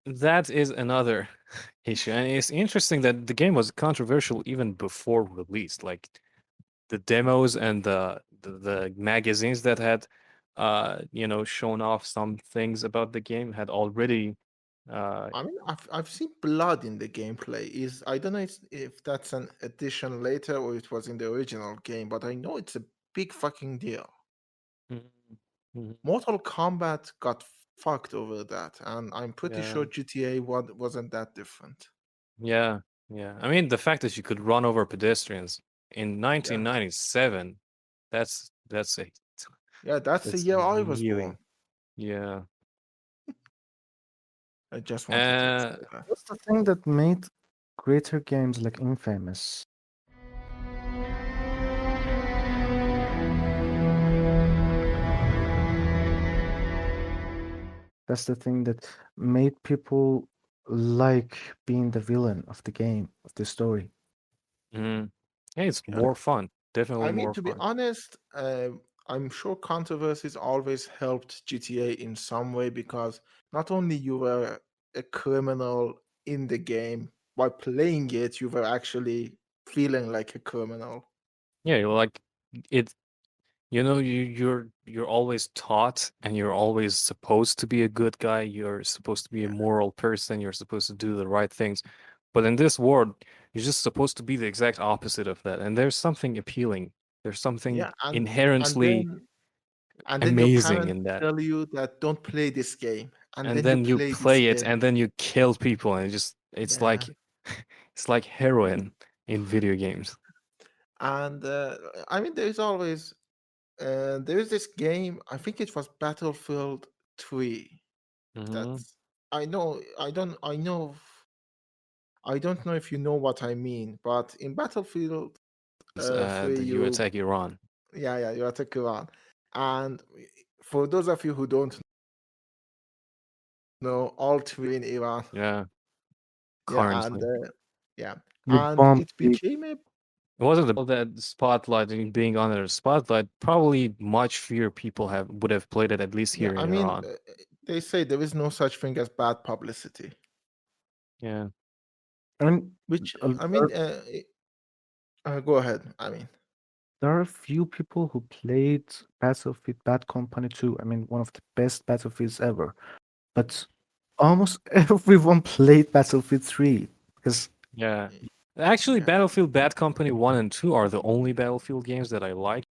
That is another issue, and it's interesting that the game was controversial even before release. Like the demos and the magazines that had shown off some things about the game, had already I mean, I've seen blood in the gameplay. I don't know if that's an addition later or it was in the original game, but I know it's a big fucking deal. Mhm. Mhm. Mortal Kombat got fucked over that, and I'm pretty Yeah. sure GTA wasn't that different. Yeah, yeah. I mean, the fact that you could run over pedestrians in 1997, that's a Yeah, that's the that's year I was really born. yeah. I just wanted to say that. What's the thing that made greater games like Infamous? That's the thing that made people like being the villain of the game, of the story. Yeah, it's Yeah. more fun. Definitely I mean, more to be fun. honest, I'm sure controversies always helped GTA in some way because not only you were a criminal in the game, by playing it, you were actually feeling like a criminal. Yeah, you're like it. You're always taught, and you're always supposed to be a good guy. You're supposed to be a moral person. You're supposed to do the right things. But in this world, you're just supposed to be the exact opposite of that. And there's something appealing. There's something Yeah, and inherently then your amazing parents in that. tell you that don't play this game, and And then you then you play this play it, game. and then you kill people, and it's Yeah. like it's like heroin in video games. And I mean, there is this game. I think it was Battlefield 3. Mhm. That's I know. I don't know if you know what I mean, but in Battlefield 3, You attack Iran. yeah, you attack Iran, and for those of you who don't know, all three in Iran, Yeah. yeah, and Currently. yeah, You and bomb it became a It wasn't about that spotlight and being under the spotlight. Probably much fewer people would have played it, at least yeah. here I in mean, Iran. they say there is no such thing as bad publicity, Yeah. I mean, which uh, I there, mean, go ahead. I mean, there are a few people who played Battlefield Bad Company 2. I mean, one of the best Battlefields ever. But almost everyone played Battlefield 3 because Yeah. Actually, yeah. Battlefield Bad Company 1 and 2 are the only Battlefield games that I like.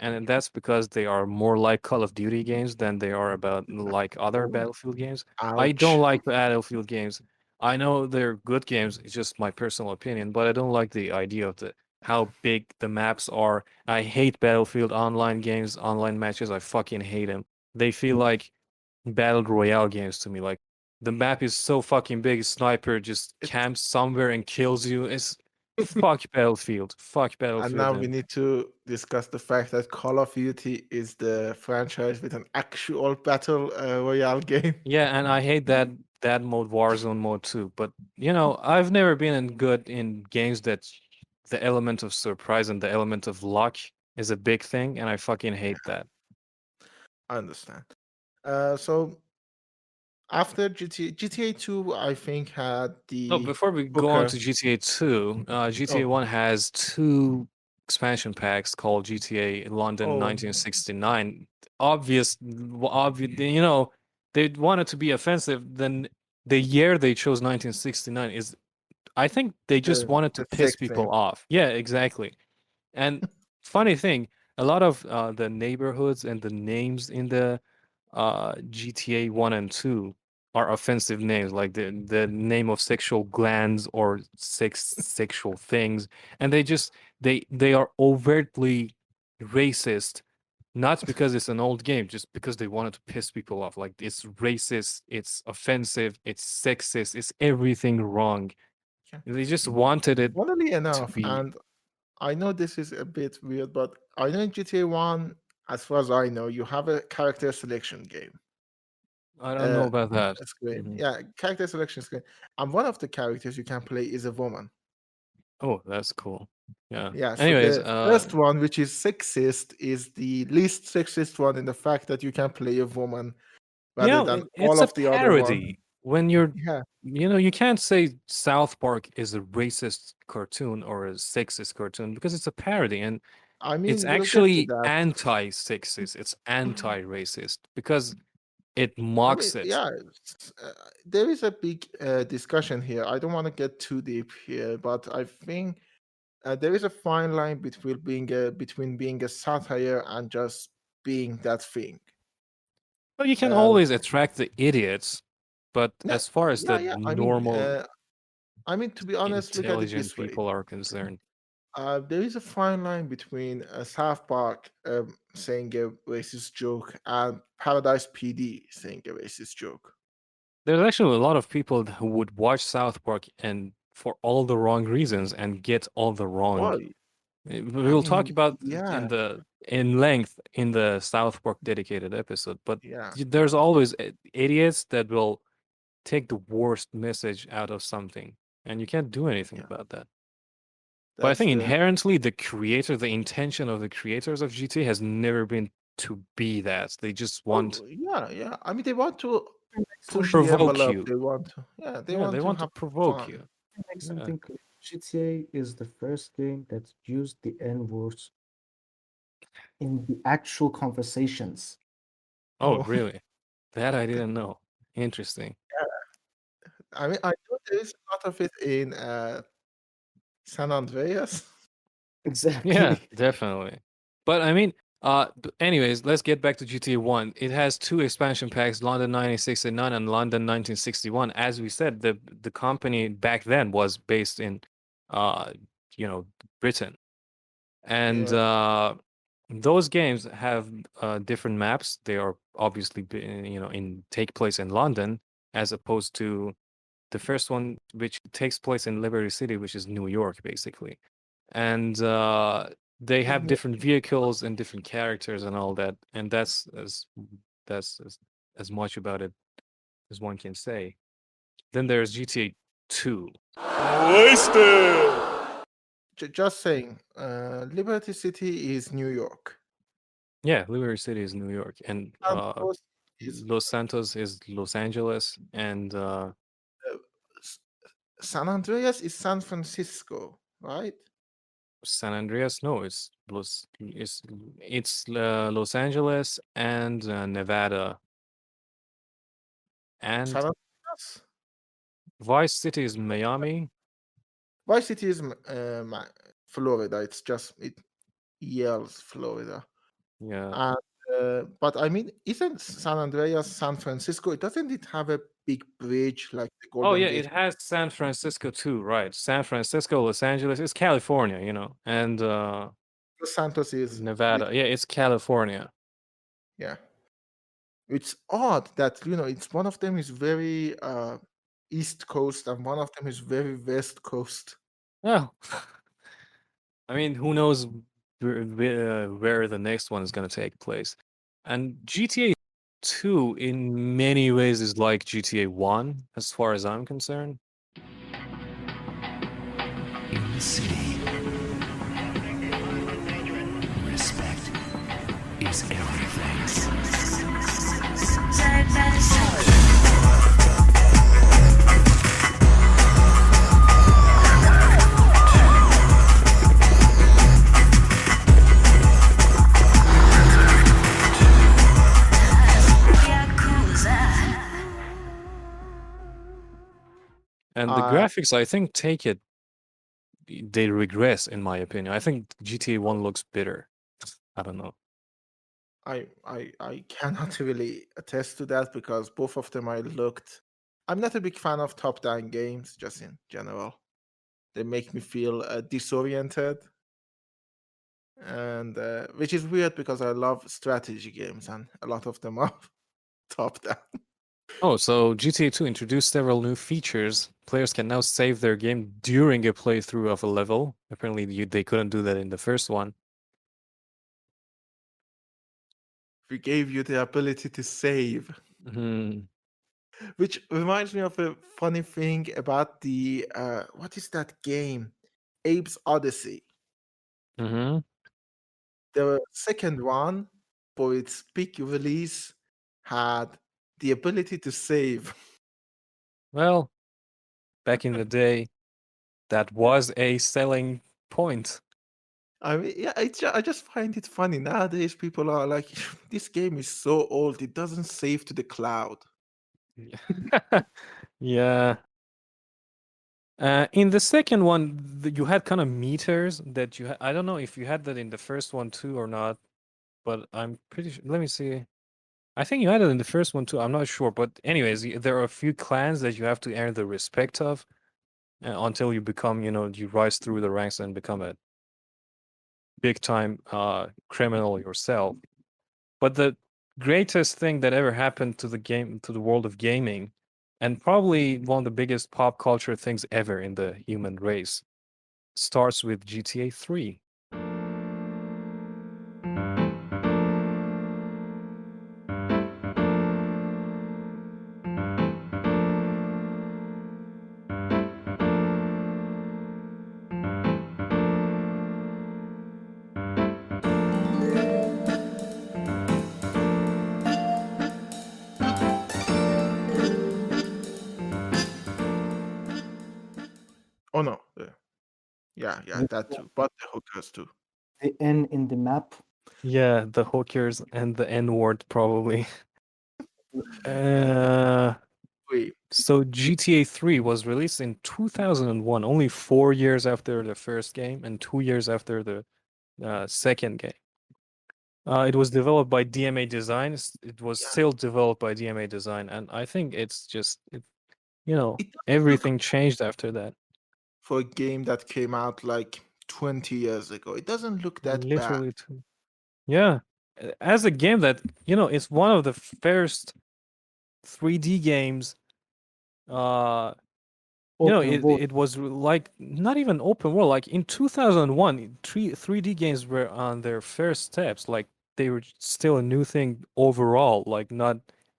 And that's because they are more like Call of Duty games than they are about like other Battlefield games. I don't Ouch. like Battlefield games. I know they're good games, it's just my personal opinion, but I don't like the idea of how big the maps are. I hate Battlefield online games, online matches. I fucking hate them. They feel like battle royale games to me. Like the map is so fucking big, sniper just It, camps somewhere and kills you. It's fuck Battlefield. Fuck and Battlefield. now we need to discuss the fact that Call of Duty is the franchise with an actual battle royale game. Yeah, and I hate that mode, Warzone mode too. But I've never been good in games that the element of surprise and the element of luck is a big thing, and I fucking hate that. I understand. So after GTA 2, I think had So the before we go on Booker. to GTA 2, GTA Oh, 1 has two expansion packs called GTA London oh, 1969. Obvious, they wanted to be offensive. Then the year they chose 1969 is, I think they just wanted to the piss 16. people off. Yeah, exactly. And funny thing, a lot of the neighborhoods and the names in the GTA 1 and 2 are offensive names, like the name of sexual glands or sexual things, and they are overtly racist, not because it's an old game, just because they wanted to piss people off. Like it's racist, it's offensive, it's sexist, it's everything wrong. Yeah. They just wanted it Funnily to enough, be. and I know this is a bit weird, but I know in GTA 1, as far as I know, you have a character selection game. I don't know about that. Screen. Mhm. Yeah, character selection screen. And one of the characters you can play is a woman. Oh, that's cool. Yeah. Yeah, so Anyways, the first one, which is sexist, is the least sexist one in the fact that you can play a woman rather than it's all a of the other one. parody. When you're, Yeah, you can't say South Park is a racist cartoon or a sexist cartoon because it's a parody, and I it's mean, we'll get to actually that. anti-sexist. It's anti-racist because it I mean, mocks it. yeah, there is a big discussion here. I don't want to get too deep here, but I think there is a fine line between being a satire and just being that thing. Well, you can Uh, always attract the idiots, but yeah, as far as the yeah. normal, I mean, to be honest, look at it intelligent this way. people are concerned. There is a fine line between South Park saying a racist joke and Paradise PD saying a racist joke. There's actually a lot of people who would watch South Park and for all the wrong reasons and get all the wrong. Well, We I will talk mean, about yeah, in length in the South Park dedicated episode, but yeah, there's always idiots that will take the worst message out of something, and you can't do anything yeah. about that. But I That's think the inherently the intention of the creators of GTA has never been to be that. They just want yeah. I mean, they want to push the provoke envelope. you. They want to, they Yeah, want they to want to have provoke fun. you. To make Yeah. something clear, GTA is the first game that used the N words in the actual conversations. Oh, Oh, really? That I didn't know. Interesting. I mean, I know there is a lot of it in San Andreas. Exactly. Yeah, definitely. But I mean, anyways, let's get back to GTA 1. It has two expansion packs, London 1969 and London 1961. As we said, the company back then was based in uh, Britain. And Yeah. those games have different maps. They are obviously take place in London as opposed to the first one, which takes place in Liberty City, which is New York, basically. And they have different vehicles and different characters and all that. And that's as much about it as one can say. Then there's GTA 2. Just saying, Liberty City is New York. Yeah, Liberty City is New York, and Santos is Los Santos is Los Angeles, and S- San Andreas is San Francisco, right? San Andreas. No, it's Los Angeles and Nevada, and San Andreas. Vice City is Miami. Vice City is Florida. It's just it yells Florida. Yeah. And but I mean, isn't San Andreas San Francisco? It doesn't it have a big bridge like the Oh Golden yeah, Gate? it has San Francisco too, right? San Francisco, Los Angeles. It's California, and Los Santos is Nevada. Yeah, it's California. yeah. It's odd that it's one of them is very East Coast and one of them is very West Coast. Well, I mean, who knows where the next one is going to take place? And GTA 2, in many ways, is like GTA 1, as far as I'm concerned. In the city, respect is everything. And the graphics, I think, they regress, in my opinion. I think GTA 1 looks better. I don't know. I cannot really attest to that because both of them I'm not a big fan of top-down games, just in general. They make me feel disoriented, and which is weird because I love strategy games, and a lot of them are top-down. Oh, so GTA 2 introduced several new features. Players can now save their game during a playthrough of a level. Apparently, they couldn't do that in the first one. We gave you the ability to save. Which reminds me of a funny thing about the what is that game? Abe's Odyssey. Mm-hmm. The second one, for its big release, had the ability to save. Well, back in the day, that was a selling point. I mean, yeah, I just find it funny nowadays. People are like, "This game is so old; it doesn't save to the cloud." Yeah. In the second one, you had kind of meters that I don't know if you had that in the first one too or not, but I'm pretty sure. Let me see. I think you had it in the first one too. I'm not sure, but anyways, there are a few clans that you have to earn the respect of until you become, you rise through the ranks and become a big time criminal yourself. But the greatest thing that ever happened to the world of gaming, and probably one of the biggest pop culture things ever in the human race, starts with GTA 3. Oh no, yeah, The, that too. But the hookers too. the N in the map. Yeah, the hookers and the N-word probably. Uh, Wait, so GTA 3 was released in 2001, only 4 years after the first game and 2 years after the second game. It was developed by DMA Design. It was yeah, still developed by DMA Design, and I think it's just, it doesn't look everything changed after that. for a game that came out like 20 years ago. It doesn't look that bad. Literally, yeah. As a game that, it's one of the first 3D games. Open world. It was like not even open world. Like in 2001, 3D games were on their first steps. Like they were still a new thing overall, like not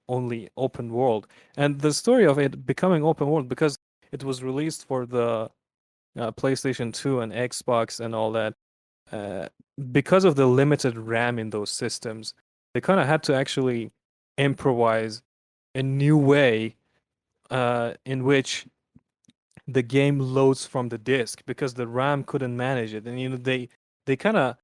only open world. And the story of it becoming open world because it was released for the PlayStation 2 and Xbox and all that. Uh, because of the limited RAM in those systems, they kind of had to actually improvise a new way in which the game loads from the disk because the RAM couldn't manage it. And they kind of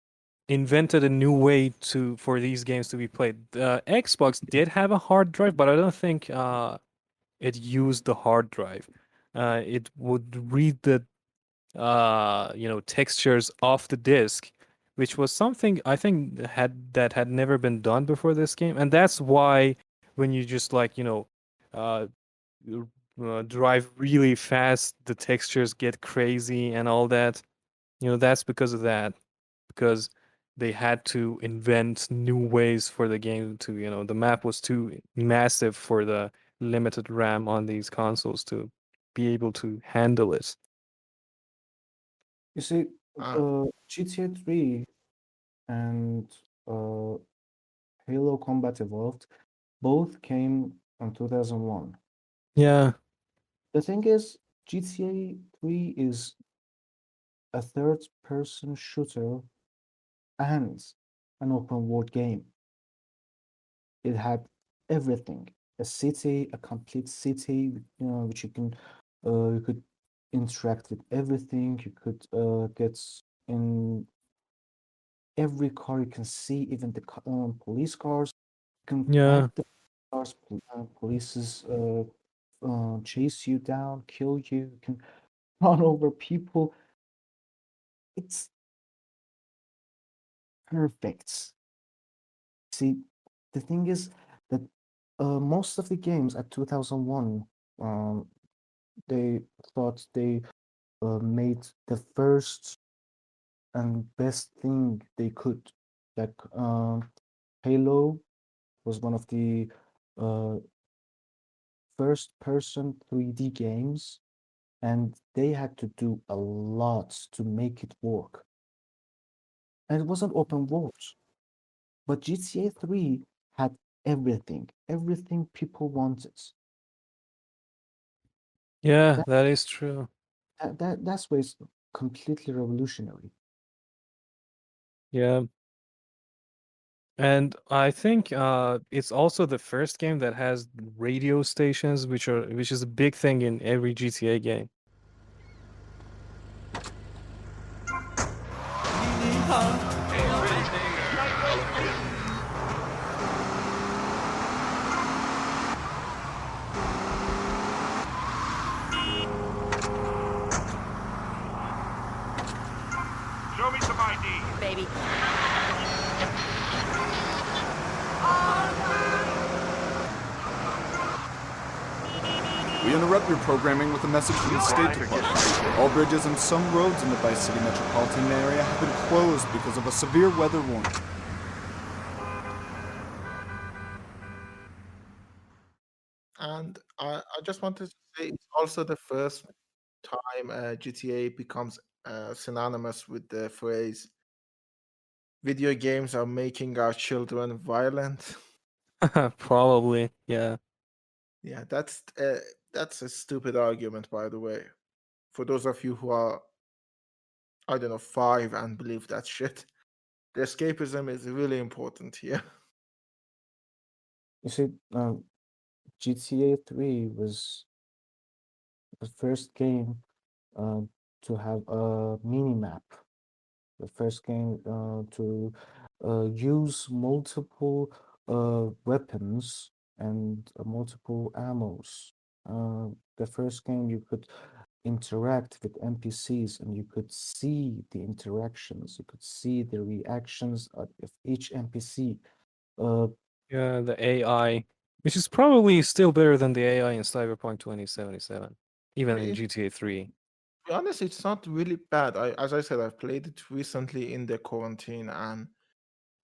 invented a new way for these games to be played. The Xbox did have a hard drive, but I don't think it used the hard drive. It would read the textures off the disk, which was something I think had never been done before this game. And that's why when you just uh drive really fast, the textures get crazy and all that. That's because of that. Because they had to invent new ways for the game to, the map was too massive for the limited RAM on these consoles to be able to handle it. You see, Uh, GTA 3 and uh, Halo Combat Evolved both came in 2001. Yeah. The thing is, GTA 3 is a third-person shooter and an open world game. It had everything: a city, a complete city, which you could interact with everything. You could get in every car you can see, even the police cars. You can Yeah. fight the cars. Polices chase you down, kill you. You can run over people. It's perfect. See, the thing is that most of the games at 2001, they thought they made the first and best thing they could. Like Halo was one of the uh, first person 3D games, and they had to do a lot to make it work. And it wasn't open world. But GTA 3 had everything people wanted. Yeah, That, that is true. that's why it's completely revolutionary. Yeah. And I think it's also the first game that has radio stations, which is a big thing in every GTA game. Show me some ID. Baby. We interrupt your programming with a message from the State Department. All bridges and some roads in the Vice City metropolitan area have been closed because of a severe weather warning. And I just wanted to say it's also the first time GTA becomes synonymous with the phrase video games are making our children violent. Probably, yeah. Yeah, that's a stupid argument, by the way. For those of you who are, I don't know, 5 and believe that shit, the escapism is really important here. You see, GTA 3 was the first game to have a mini map. The first game to use multiple weapons and multiple ammos. The first game you could interact with NPCs and you could see the interactions, you could see the reactions of each NPC. Yeah, the AI, which is probably still better than the AI in Cyberpunk 2077, even in It- GTA 3. To be honest, it's not really bad. As I said, I've played it recently in the quarantine, and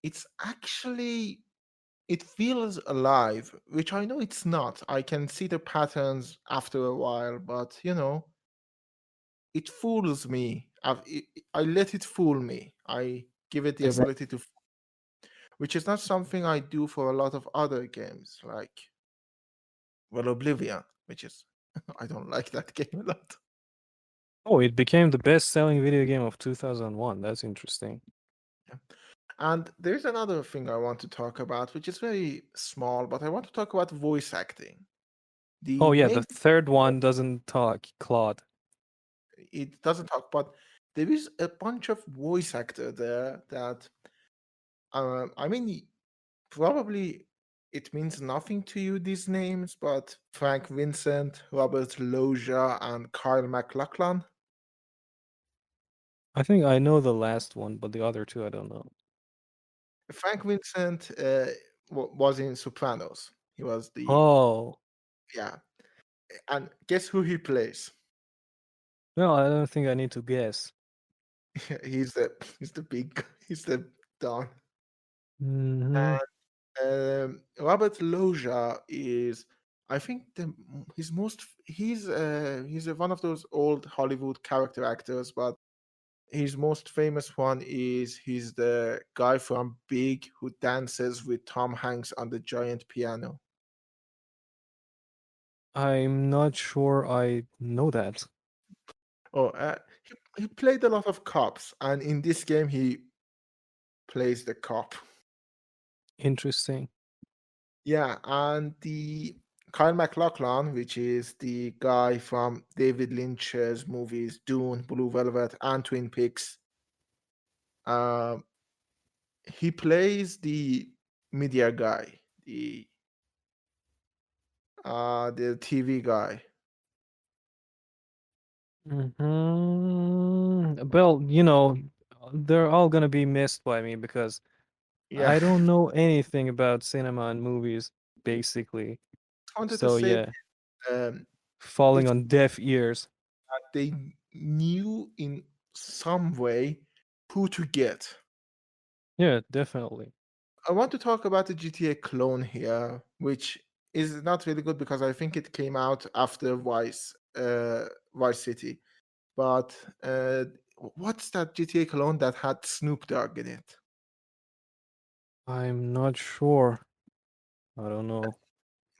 it's actually it feels alive, which I know it's not. I can see the patterns after a while, but it fools me. I let it fool me. I give it the Exactly. ability to, which is not something I do for a lot of other games, like Oblivion, which is I don't like that game a lot. Oh, it became the best-selling video game of 2001. That's interesting. And there's another thing I want to talk about, which is very small, but I want to talk about voice acting. Oh The yeah, main the third one doesn't talk, Claude. it doesn't talk, but there is a bunch of voice actor there that I mean, probably it means nothing to you, these names, but Frank Vincent, Robert Loggia, and Kyle MacLachlan. I think I know the last one, but the other two I don't know. Frank Vincent was in Sopranos. He was the Oh, yeah, and guess who he plays? no, I don't think I need to guess. he's the big he's the Don. Hmm. Robert Loggia is, I think, he's one of those old Hollywood character actors, but his most famous one is he's the guy from Big who dances with Tom Hanks on the giant piano. I'm not sure I know that. Oh, he played a lot of cops, and in this game he plays the cop. Interesting. Yeah, and the Kyle MacLachlan, which is the guy from David Lynch's movies Dune, Blue Velvet, and Twin Peaks, he plays the media guy, the TV guy. Well, they're all gonna be missed by me because Yeah, I don't know anything about cinema and movies, basically. I wanted to So say yeah, um, falling it's on deaf ears. that they knew in some way who to get. Yeah, definitely. I want to talk about the GTA clone here, which is not really good because I think it came out after Vice City. But what's that GTA clone that had Snoop Dogg in it? I'm not sure. I don't know.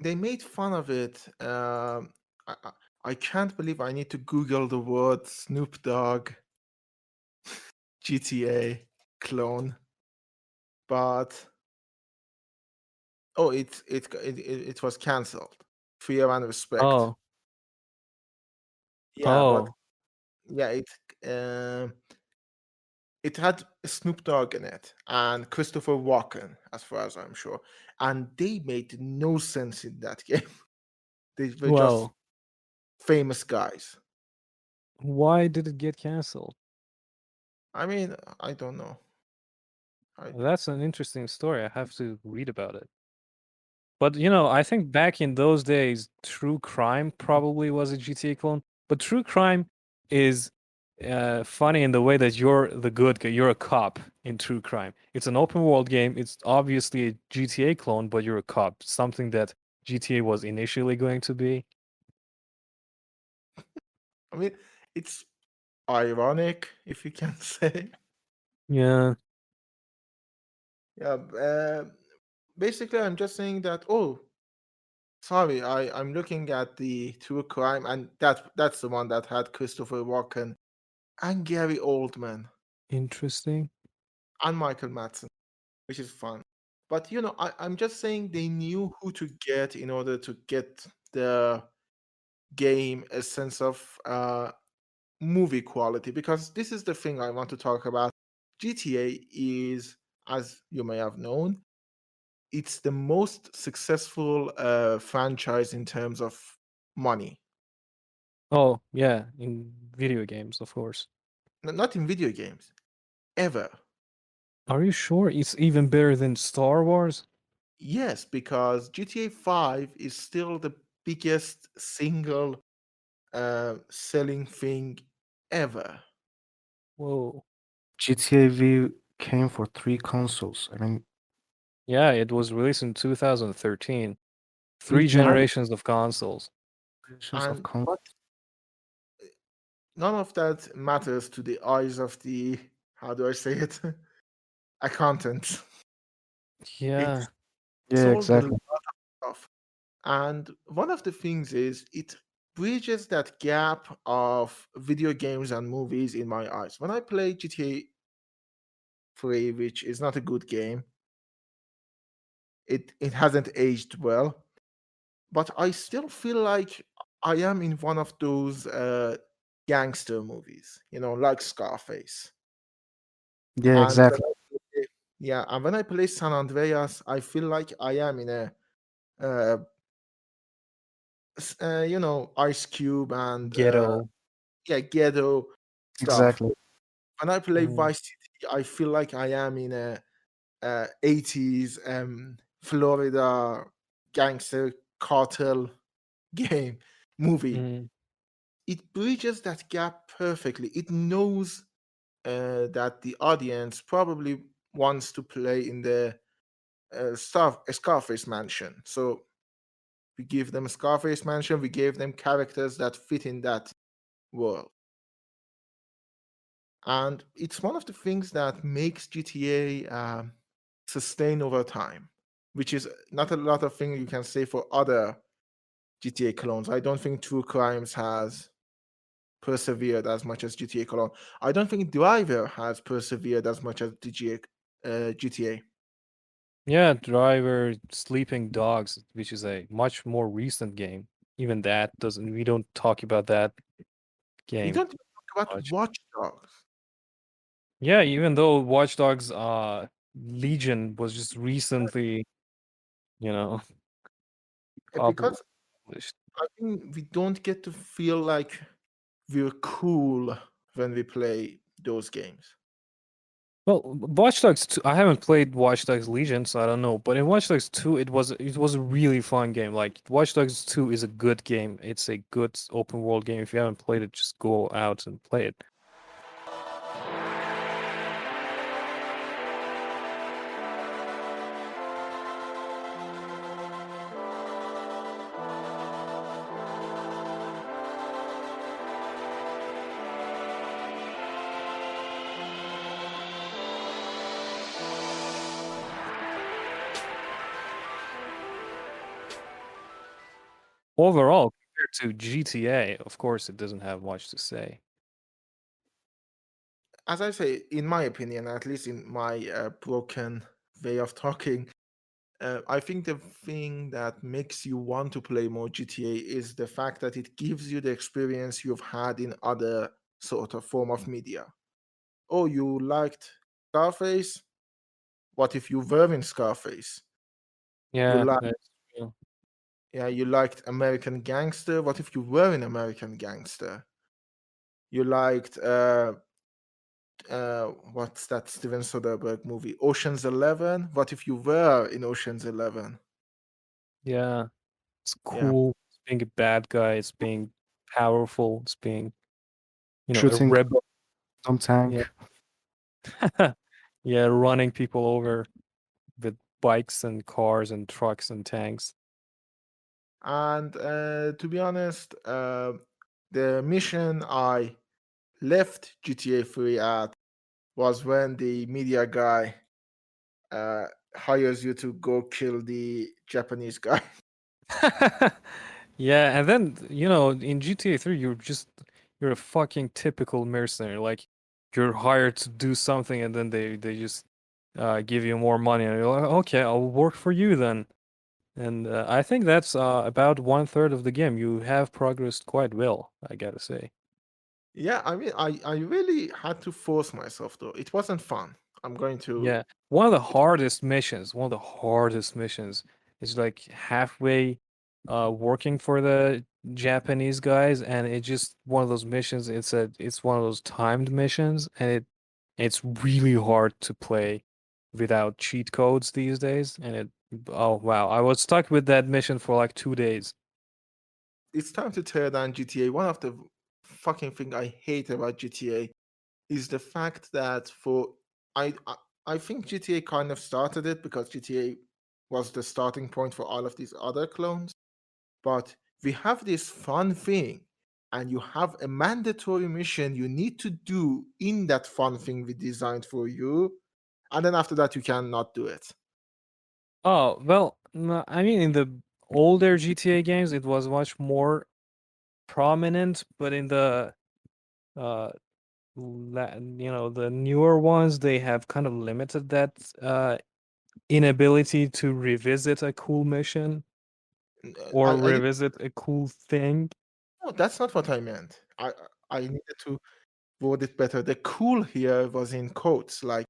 They made fun of it. I can't believe I need to Google the word Snoop Dogg GTA clone. But Oh, it was cancelled. Fear and Respect. Oh, Yeah, but oh, yeah, it had Snoop Dogg in it and Christopher Walken, as far as I'm sure, and they made no sense in that game. They were just well, famous guys. why did it get canceled? I mean, I don't know. That's an interesting story. I have to read about it. But I think back in those days, True Crime probably was a GTA clone. But True Crime is funny in the way that you're the good guy. You're a cop in True Crime. It's an open world game. It's obviously a GTA clone, but you're a cop. Something that GTA was initially going to be. I mean, it's ironic, if you can say. Yeah. Yeah. Basically, I'm just saying that. Oh, sorry, I'm looking at the True Crime, and that's the one that had Christopher Walken and Gary Oldman Interesting. and Michael Madsen, which is fun. But I'm just saying they knew who to get in order to get the game a sense of movie quality. Because this is the thing I want to talk about. GTA is, as you may have known, it's the most successful franchise in terms of money. Oh, yeah, in video games, of course. Not in video games, ever. Are you sure it's even better than Star Wars? Yes, because GTA 5 is still the biggest single selling thing ever. Whoa. GTA V came for 3 consoles. I mean, Yeah, it was released in 2013. 3 Three generations generations of consoles. of And consoles. but none of that matters to the eyes of the, how do I say it, accountants. Yeah. It Yeah, solved a lot exactly. of stuff. And one of the things is it bridges that gap of video games and movies in my eyes. When I play GTA 3, which is not a good game, it hasn't aged well, but I still feel like I am in one of those gangster movies, like Scarface. Yeah, And exactly. when I play San Andreas, I feel like I am in a uh, Ice Cube and Ghetto. ghetto stuff. Exactly. When I play Mm. Vice City, I feel like I am in a 80s Florida gangster cartel game movie. Mm. It bridges that gap perfectly. It knows that the audience probably wants to play in the Scarface mansion. So we give them a Scarface mansion. We gave them characters that fit in that world. And it's one of the things that makes GTA sustain over time, which is not a lot of things you can say for other GTA clones. I don't think True Crimes has persevered as much as GTA clone. I don't think Driver has persevered as much as GTA. Yeah, Driver, Sleeping Dogs, which is a much more recent game. Even that doesn't. We don't talk about that We game don't even talk about much. Watch Dogs. Yeah, even though Watch Dogs Legion was just recently, you know, Because published. I think we don't get to feel like we're cool when we play those games. Well, Watch Dogs 2, I haven't played Watch Dogs Legion, so I don't know. But in Watch Dogs 2, it was a really fun game. Like Watch Dogs 2 is a good game. It's a good open world game. If you haven't played it, just go out and play it. Overall, compared to GTA, of course, it doesn't have much to say. As I say, in my opinion, at least in my broken way of talking, I think the thing that makes you want to play more GTA is the fact that it gives you the experience you've had in other sort of form of media. Oh, you liked Scarface? What if you were in Scarface? You Yeah, like, that's true. yeah, you liked American Gangster. What if you were in American Gangster? You liked what's that Steven Soderbergh movie? Ocean's 11. What if you were in Ocean's 11? Yeah, it's Yeah. cool. It's being a bad guy. It's being powerful. It's being, a Shooting rebel. some tank. Yeah. Yeah, running people over with bikes and cars and trucks and tanks. And to be honest, the mission I left GTA 3 at was when the media guy hires you to go kill the Japanese guy. Yeah, and then, in GTA 3, you're a fucking typical mercenary. Like, you're hired to do something and then they just give you more money and you're like, okay, I'll work for you then. And I think that's about 1/3 of the game. You have progressed quite well, I gotta say. Yeah, I mean, I really had to force myself though. It wasn't fun. I'm going to. Yeah, one of the hardest missions, is like halfway working for the Japanese guys, and it's just one of those missions. It's one of those timed missions, and it's really hard to play without cheat codes these days. And oh wow, I was stuck with that mission for like 2 days. It's time to tear down GTA. One of the fucking thing I hate about GTA is the fact that I think GTA kind of started it because GTA was the starting point for all of these other clones. But we have this fun thing, and you have a mandatory mission you need to do in that fun thing we designed for you, and then after that you cannot do it. Oh, well, I mean, in the older GTA games, it was much more prominent, but in the uh the newer ones, they have kind of limited that inability to revisit a cool mission or I revisit a cool thing. No, that's not what I meant. I needed to word it better. The cool here was in quotes, like,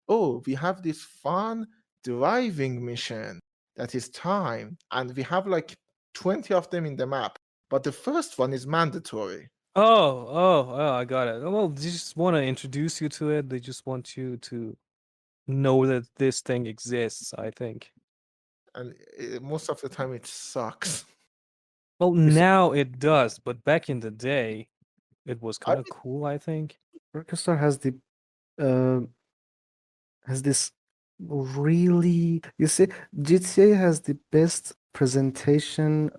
oh, we have this fun driving mission that is timed, and we have like 20 of them in the map, but the first one is mandatory. Oh, I got it. Well, they just want to introduce you to it. They just want you to know that this thing exists, I think. And most of the time it sucks. Well, now it does, but back in the day, it was I kind of cool, I think. Rockstar has this really, you see, GTA has the best presentation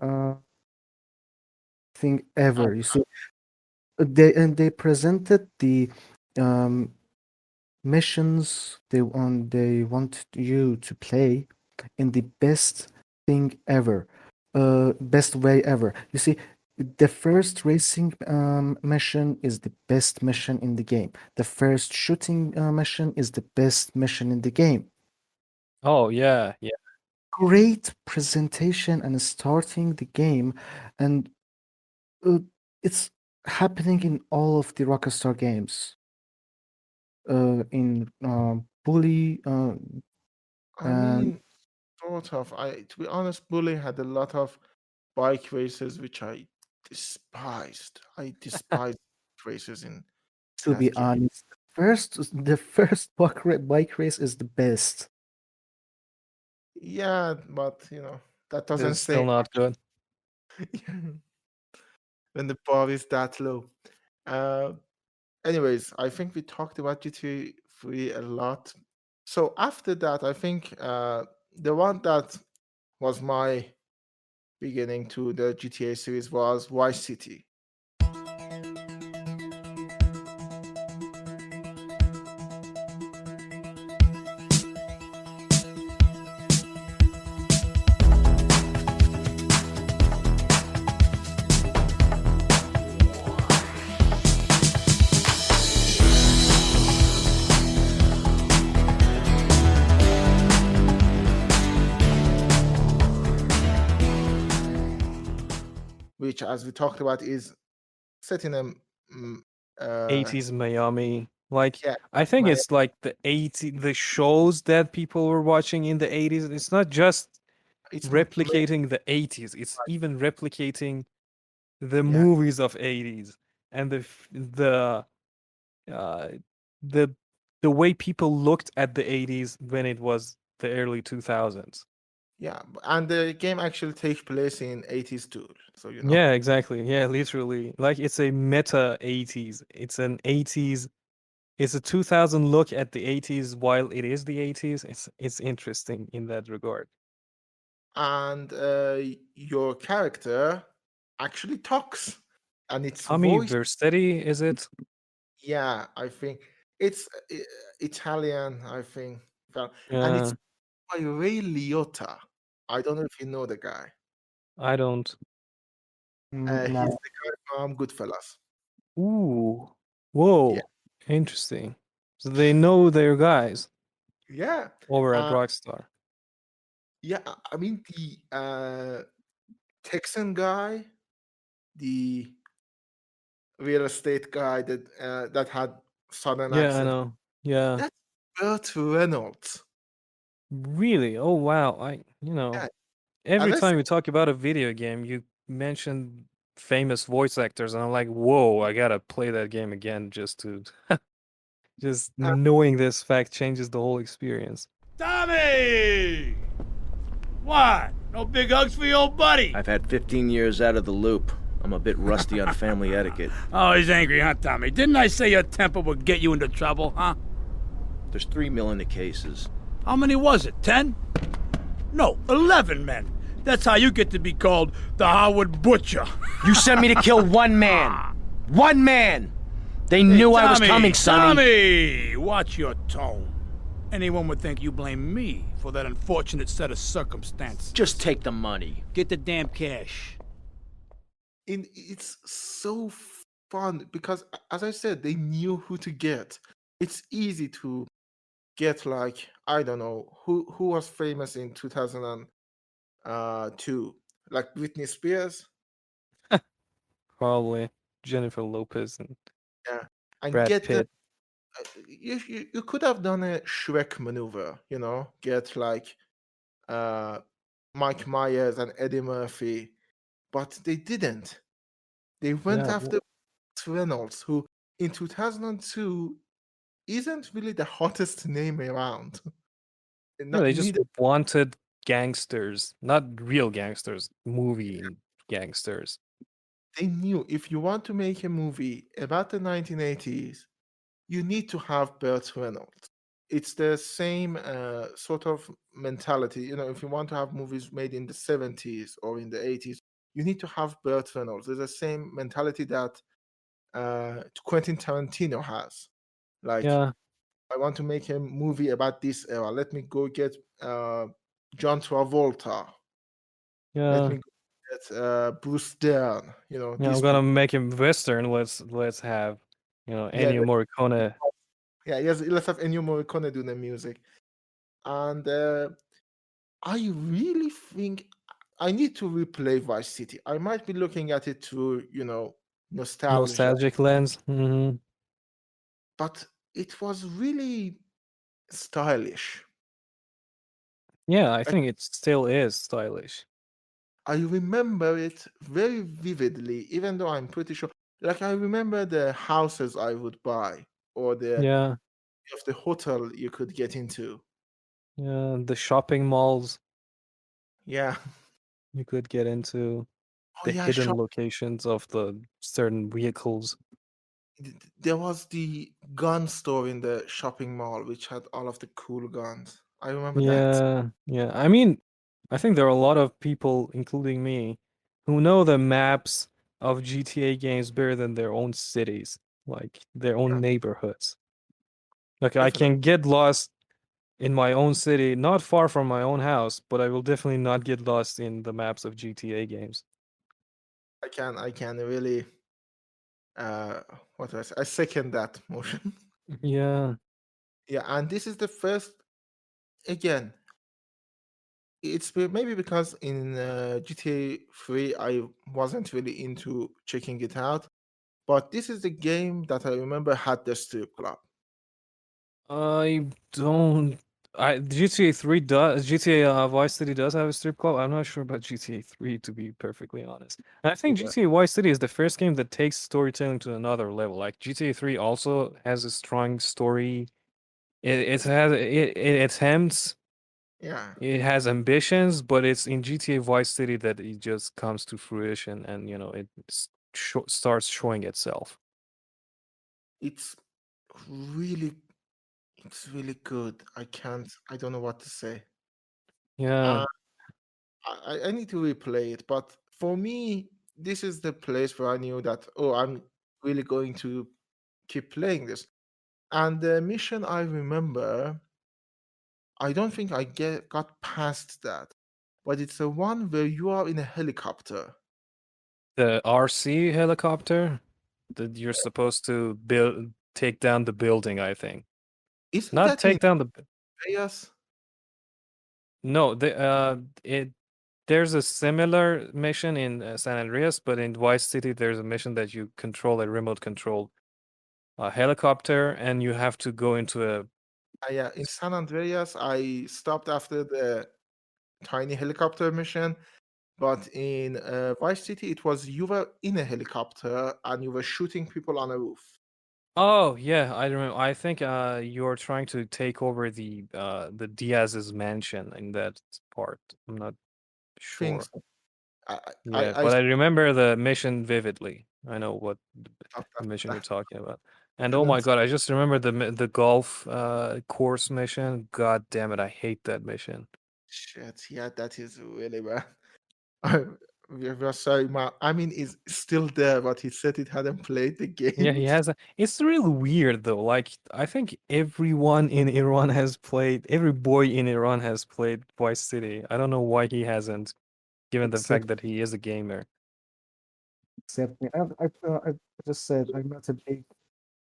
thing ever. You see, they presented the missions they want you to play in the best thing ever, best way ever. You see, the first racing mission is the best mission in the game. The first shooting mission is the best mission in the game. Oh, yeah. Great presentation and starting the game, and it's happening in all of the Rockstar games. In Bully, I mean, sort of. To be honest, Bully had a lot of bike races which I despised. I despised races in to be that game. honest, the first bike race is the best. Yeah, but that doesn't It's say still not good. when the bar is that low. Anyways, I think we talked about GTA 3 a lot. So after that, I think the one that was my beginning to the GTA series was Vice City. which, as we talked about, is set in a 80s Miami. Like, yeah, I think my it's like the shows that people were watching in the 80s. It's not just it's replicating the 80s, it's even replicating the yeah, movies of 80s and uh the the way people looked at the 80s when it was the early 2000s. yeah, and the game actually takes place in 80s too. So Yeah, exactly. Yeah, literally. Like it's a meta 80s. It's an 80s. It's a 2000 look at the 80s while it is the 80s. It's interesting in that regard. and your character actually talks, and its Tommy voice. Vercetti, is it? Yeah, I think it's Italian. I think, and it's Yeah, by Ray Liotta. I don't know if you know the guy. I don't. He's No. the guy from Goodfellas. Ooh. Yeah, Whoa. Interesting. So they know their guys yeah, over at Rockstar. yeah. I mean the Texan guy, the real estate guy that had southern Yeah, I accent. know. Yeah. That's Burt Reynolds. Really? Oh wow. Yeah, Every as I time said, we talk about a video game, you mention famous voice actors, and I'm like, whoa, I gotta play that game again just to just knowing this fact changes the whole experience. Tommy! What? No big hugs for your old buddy? I've had 15 years out of the loop. I'm a bit rusty on family etiquette. Oh, he's angry, huh, Tommy? Didn't I say your temper would get you into trouble, huh? There's 3 mil in the cases. How many was it? 10? No, 11 men. That's how you get to be called the Howard Butcher. You sent me to kill one man. One man! They knew I was Tommy, coming, Sonny. Tommy, watch your tone. Anyone would think you blame me for that unfortunate set of circumstances. Just take the money. Get the damn cash. it's so fun because, as I said, they knew who to get. It's easy to get, like, I don't know who was famous in 2002, like Britney Spears. Probably Jennifer Lopez and Yeah, and Brad get the Pitt. you could have done a Shrek maneuver, get like Mike Myers and Eddie Murphy, but they didn't. They went Yeah, after Reynolds, who in 2002 isn't really the hottest name around. yeah, they just Neither wanted gangsters, not real gangsters, movie gangsters. they knew if you want to make a movie about the 1980s, you need to have Burt Reynolds. It's the same sort of mentality. If you want to have movies made in the 70s or in the 80s, you need to have Burt Reynolds. There's the same mentality that Quentin Tarantino has. Like, Yeah, I want to make a movie about this era. Let me go get John Travolta. Let yeah, me go get Bruce Dern. yeah. These I'm gonna people. make him Western. Let's have Yeah, Ennio Morricone. yeah. Yes, let's have Ennio Morricone do the music. And I really think I need to replay Vice City. I might be looking at it through, nostalgia, Nostalgic lens. Hmm. but it was really stylish. Yeah, I think it still is stylish. I remember it very vividly, even though I'm pretty sure. Like, I remember the houses I would buy, or Yeah, of the hotel you could get into. yeah. The shopping malls Yeah. you could get into, Oh the yeah, hidden locations of the certain vehicles. there was the gun store in the shopping mall, which had all of the cool guns. I remember that. Yeah, yeah. I mean, I think there are a lot of people, including me, who know the maps of GTA games better than their own cities, like their own Yeah, neighborhoods. Like I definitely. can get lost in my own city, not far from my own house, but I will definitely not get lost in the maps of GTA games. I can really what was I second that motion. Yeah, Yeah, and this is the first, again, maybe because in GTA 3 I wasn't really into checking it out, but this is the game that I remember had the strip club. I don't. GTA 3 does. GTA Vice City does have a strip club. I'm not sure about GTA 3 to be perfectly honest. And I think Yeah. GTA Vice City is the first game that takes storytelling to another level. Like GTA 3 also has a strong story. It attempts. Yeah. It has ambitions, but it's in GTA Vice City that it just comes to fruition, and it starts showing itself. It's really it's really good. I don't know what to say. Yeah. Uh, I need to replay it, but for me, this is the place where I knew that, oh, I'm really going to keep playing this. And the mission I remember, I don't think I got past that, but it's the one where you are in a helicopter. The RC helicopter that you're supposed to take down the building, I think. Isn't Not that in take down the Vegas? No, there's a similar mission in San Andreas, but in Vice City there's a mission that you control a remote control helicopter, and you have to go into a Yeah, in San Andreas, I stopped after the tiny helicopter mission, but in Vice City, it was you were in a helicopter and you were shooting people on a roof. Oh yeah, I remember. I think you're trying to take over the Diaz's mansion in that part. I'm not Things. sure. I, Yeah, I but I remember the mission vividly. I know what stopped the after mission that. you're talking about. And oh my Couldn't. god, I just remember the golf course mission. God damn it, I hate that mission. Shit, yeah, that is really bad. We're sorry, I mean, is still there, but he said it hadn't played the Yeah, game. he has a. It's really weird though. Like I think everyone in Iran has played. Every boy in Iran has played Vice City. I don't know why he hasn't, given the Except fact that he is a gamer. except me. I just said I'm not a big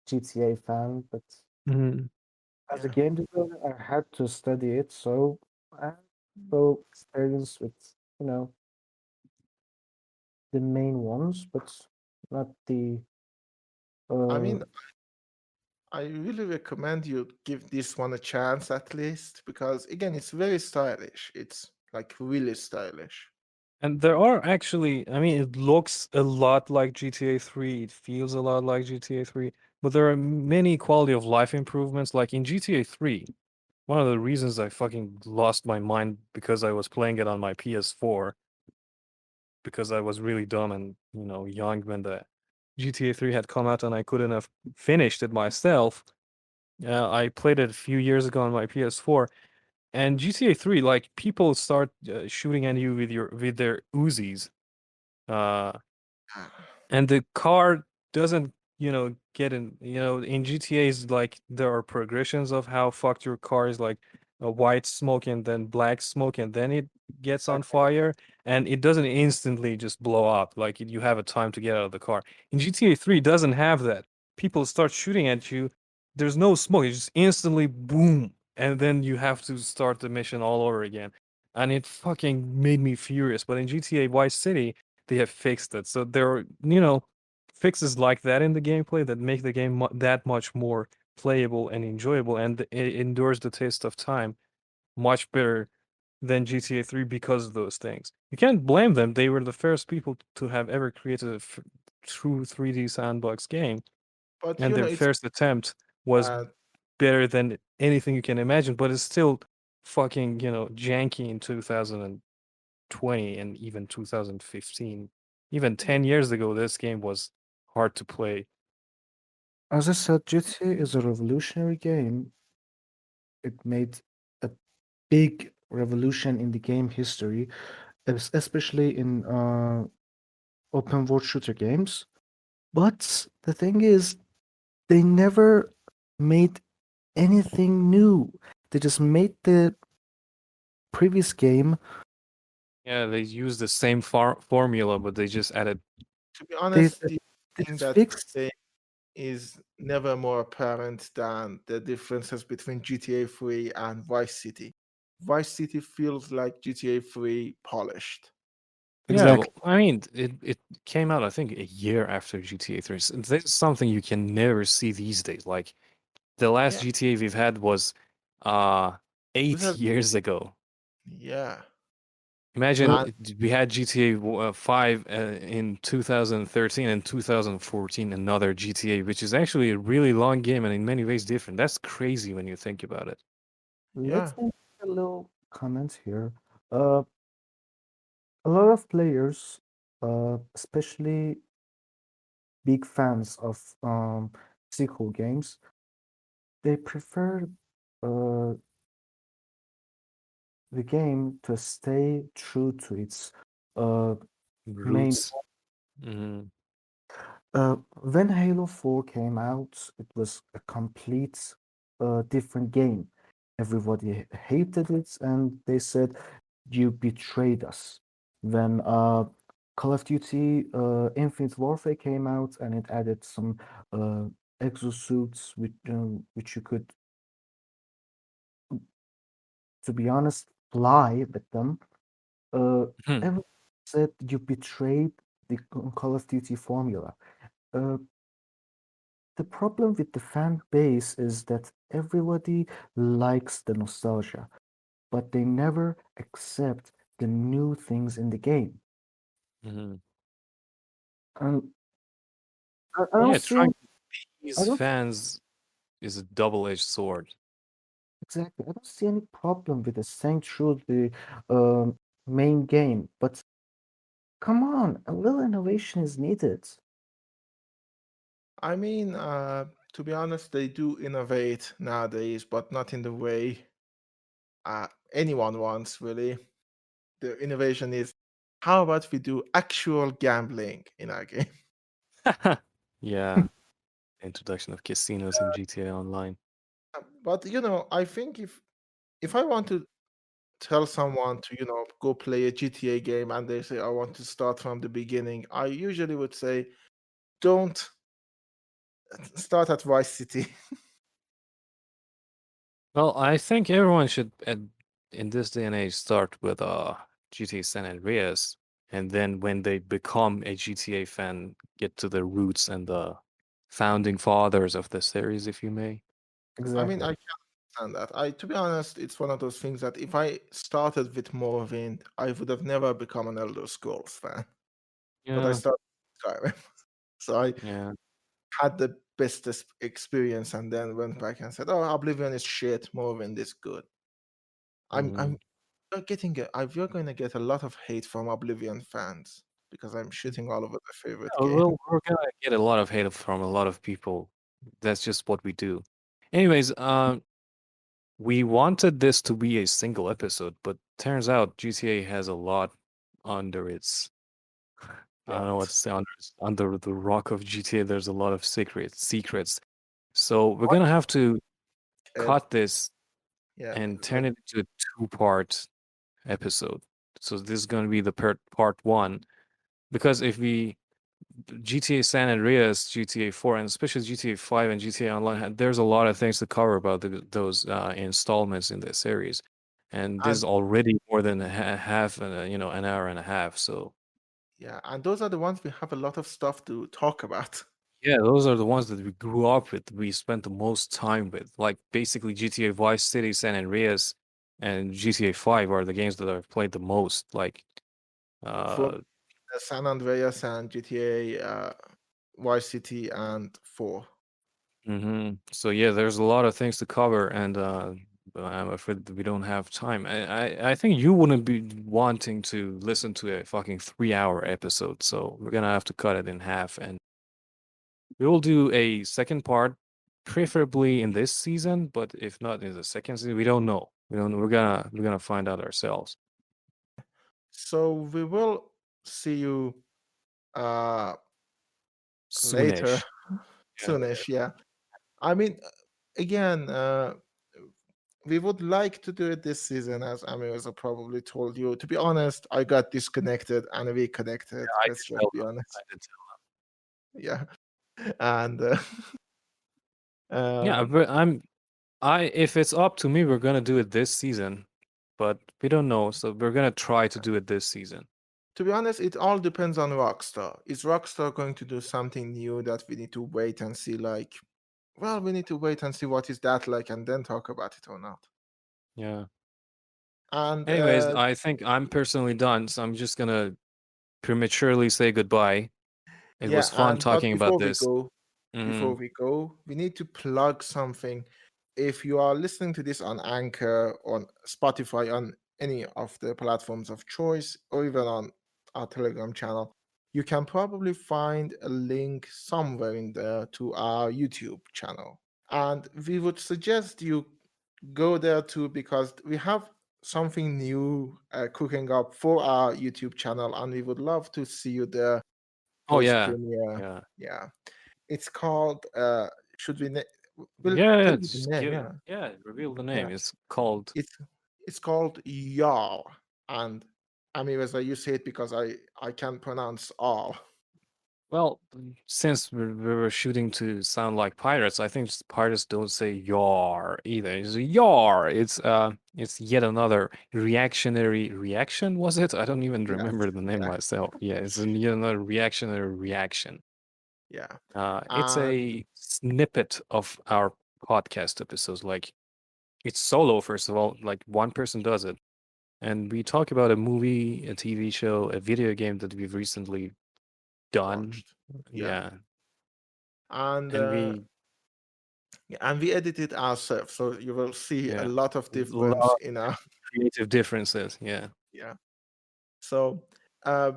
GTA fan, but Mhm. as a Yeah. game designer, I had to study it, so I have so experience with, you know, the main ones, but not the I uh mean, I really recommend you give this one a chance at least because again, it's very stylish. It's like really stylish. And there are actually, I mean, it looks a lot like GTA 3. It feels a lot like GTA 3, but there are many quality of life improvements. Like in GTA 3, one of the reasons I fucking lost my mind because I was playing it on my PS4 because I was really dumb and young when the GTA 3 had come out and I couldn't have finished it myself. I played it a few years ago on my PS4, and GTA 3, like people start shooting at you with their Uzis, uh, and the car doesn't get in GTA's, like there are progressions of how fucked your car is, like a white smoke and then black smoke and then it gets on fire, and it doesn't instantly just blow up, like you have a time to get out of the car. In GTA 3 doesn't have that. People start shooting at you, there's no smoke, it's just instantly boom, and then you have to start the mission all over again, and it fucking made me furious. But in GTA Vice City they have fixed it. So there are, fixes like that in the gameplay that make the game that much more playable and enjoyable, and it endures the test of time much better than GTA 3 because of those things. You can't blame them. They were the first people to have ever created a true 3D sandbox game, But and their it's first attempt was uh, better than anything you can imagine, but it's still fucking, janky in 2020 and even 2015. Even 10 years ago, this game was hard to play. as I said, GTA is a revolutionary game. It made a big revolution in the game history, especially in open world shooter games. But the thing is, they never made anything new. They just made the previous game. Yeah, they use the same formula, but they just added. To be They, honest, the they thing just that fixed. is never more apparent than the differences between GTA 3 and Vice City. Vice City feels like GTA 3 polished. Yeah, well, I mean, it came out, I think, a year after GTA 3. So this is something you can never see these days. Like, the last Yeah. GTA we've had was uh 8 has- years ago. Yeah. Imagine And we had GTA 5 in 2013 and 2014, another GTA, which is actually a really long game and in many ways different. That's crazy when you think about it. Let me make a little comment here. A lot of players, especially big fans of sequel games, they prefer uh, the game to stay true to its main. Roots. Hmm. When Halo 4 came out, it was a complete different game. Everybody hated it, and they said, "You betrayed us." When Call of Duty Infinite Warfare came out, and it added some uh, exosuits, which you could, to be honest, fly with them. Everyone said you betrayed the Call of Duty formula. Uh, The problem with the fan base is that everybody likes the nostalgia, but they never accept the new things in the game. Hmm. And I don't Yeah, see trying any, to I please don't fans is a double-edged sword. exactly. I don't see any problem with the staying true to the main game, but come on, a little innovation is needed. I mean, to be honest, they do innovate nowadays, but not in the way anyone wants, really. The innovation is, how about we do actual gambling in our game? Yeah, introduction of casinos in GTA Online. But I think if I want to tell someone to go play a GTA game and they say I want to start from the beginning, I usually would say don't start at Vice City. Well, I think everyone should, in this day and age, start with GTA San Andreas, and then when they become a GTA fan, get to the roots and the founding fathers of the series, if you may. I mean, Exactly. I can understand that. To be honest, it's one of those things that if I started with Morrowind, I would have never become an Elder Scrolls fan. But I Yeah, started with Skyrim, so I yeah. had the best experience, and then went back and said, "Oh, Oblivion is shit. Morrowind is good." I'm Mhm. you're going to get a lot of hate from Oblivion fans because I'm shitting all over their favorite Yeah, game. well, we're gonna get a lot of hate from a lot of people. That's just what we do. Anyways, we wanted this to be a single episode, but turns out GTA has a lot under its I don't know what to say, under the rock of GTA. There's a lot of secrets. So we're gonna have to Ed, cut this yeah, and turn it into a two-part episode. So this is gonna be the part one, because if we GTA San Andreas, GTA 4, and especially GTA 5 and GTA Online, there's a lot of things to cover about those installments in the series, and this is and already more than half, an hour and a half. So yeah, and those are the ones we have a lot of stuff to talk about. yeah, those are the ones that we grew up with. We spent the most time with, like basically GTA Vice City, San Andreas, and GTA 5 are the games that I've played the most. Like, From uh, San Andreas and GTA Vice City and 4. So yeah, there's a lot of things to cover, and I'm afraid that we don't have time. I think you wouldn't be wanting to listen to a fucking 3-hour episode, so we're gonna have to cut it in half, and we will do a second part, preferably in this season, but if not in the second season, we don't know. We don't. We're gonna find out ourselves. So we will see you uh later, Soonish. Yeah. soonish. Yeah. I mean, again, we would like to do it this season, as Amir probably told you. To be honest, I got disconnected and reconnected. I Let's did just tell be them. honest. I did tell Yeah, and them. Yeah, um, but if it's up to me, we're gonna do it this season. but we don't know. So we're gonna try to do it this season. To be honest, it all depends on Rockstar. Is Rockstar going to do something new that we need to wait and see? Like, well, we need to wait and see what is that like, and then talk about it or not. Yeah. And Anyways, I think I'm personally done, so I'm just gonna prematurely say goodbye. It yeah, was fun but talking about this. before Mhm. we go, we need to plug something. If you are listening to this on Anchor, on Spotify, on any of the platforms of choice, or even on our Telegram channel, you can probably find a link somewhere in there to our YouTube channel. And we would suggest you go there too, because we have something new cooking up for our YouTube channel, and we would love to see you there Oh post yeah. premiere. Yeah. Yeah, it's called. Should we? We'll Yeah, tell you the just name. give, Yeah, yeah, reveal the yeah. name. It's called It's called Yar, and I mean, as you say it because I can't pronounce all. well, since we were shooting to sound like pirates, I think pirates don't say yar either. It's yar. It's yet another reactionary reaction, was it? I don't even Yes, remember the name yeah, myself. Yeah, it's yet another reactionary reaction. yeah. It's a snippet of our podcast episodes. Like it's solo, first of all, like one person does it. And we talk about a movie, a TV show, a video game that we've recently done. Watched. Yeah, Yeah. and And we we edit it ourselves, so you will see a yeah, lot of a difference lot in our creative differences. Yeah. yeah. So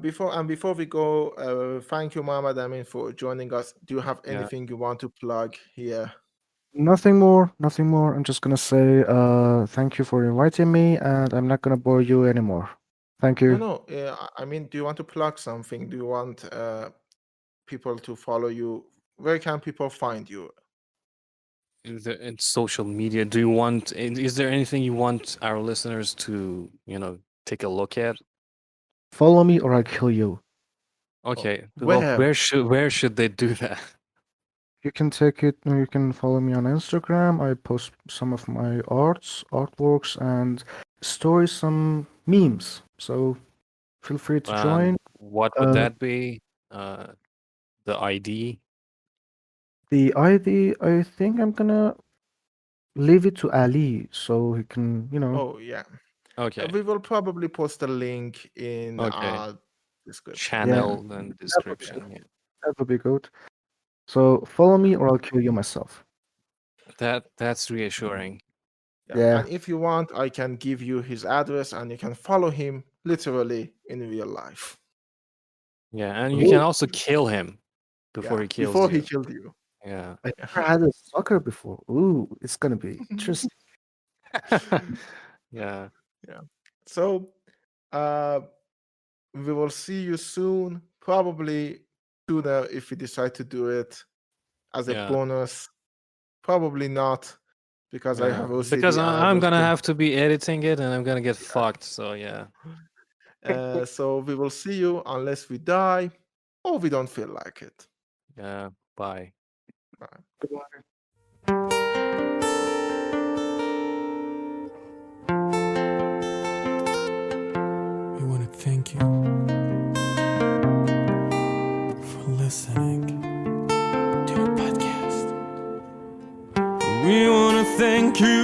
before we go, thank you, Mohammed Amin, for joining us. Do you have Yeah. anything you want to plug here? Nothing more, nothing more. I'm just gonna say thank you for inviting me, and I'm not gonna bore you anymore. Thank No, you. no. I mean, do you want to plug something? Do you want people to follow you? Where can people find you? In social media, do you want? Is there anything you want our listeners to, take a look at? Follow me or I'll kill you. Okay. Well, Where? where should they do that? You can take it, you can follow me on Instagram. I post some of my artworks, and stories, some memes. So feel free to join. What would that be? The ID? The ID, I think I'm gonna leave it to Ali so he can, Oh, yeah. Okay. We will probably post a link in Okay. our description. Yeah, Channel and that would be description. good. Yeah. That would be good. So follow me or I'll kill you myself. That's reassuring. Yeah. Yeah. And if you want, I can give you his address and you can follow him literally in real life. Yeah, and you can Ooh, also kill him before Yeah, he kills before he you. killed you. Yeah. I never had a soccer before. Ooh, it's gonna be interesting. Yeah. Yeah. So we will see you soon, probably sooner if we decide to do it as a Yeah. bonus. Probably not, because I Yeah. have OCD Because and I I'm will gonna think. have to be editing it and I'm gonna get fucked. So yeah. So we will see you unless we die or we don't feel like it. Yeah. Bye. Bye. Goodbye. We want to thank you for listening to our podcast. We want to thank you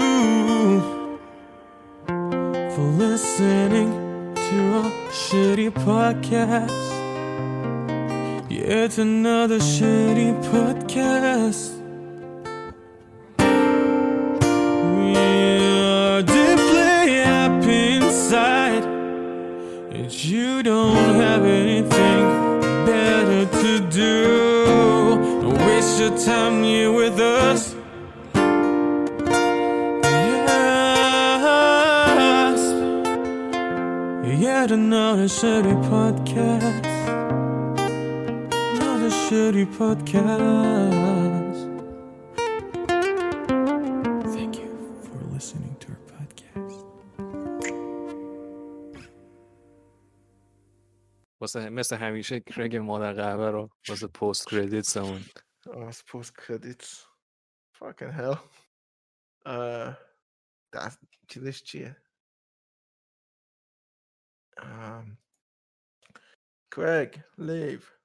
for listening to our shitty podcast. Yeah, it's another shitty podcast. We are deeply happy inside, and you don't have anything better to do. Don't waste your time here with us. YASP. Yet another shitty podcast. Another shitty podcast. Thank you for listening to our podcast. مثل همیشه کرگ مادر قهوه رو واسه پست کردیتس همون Post credits. Fucking hell. That چیزش چیه؟ Craig, leave.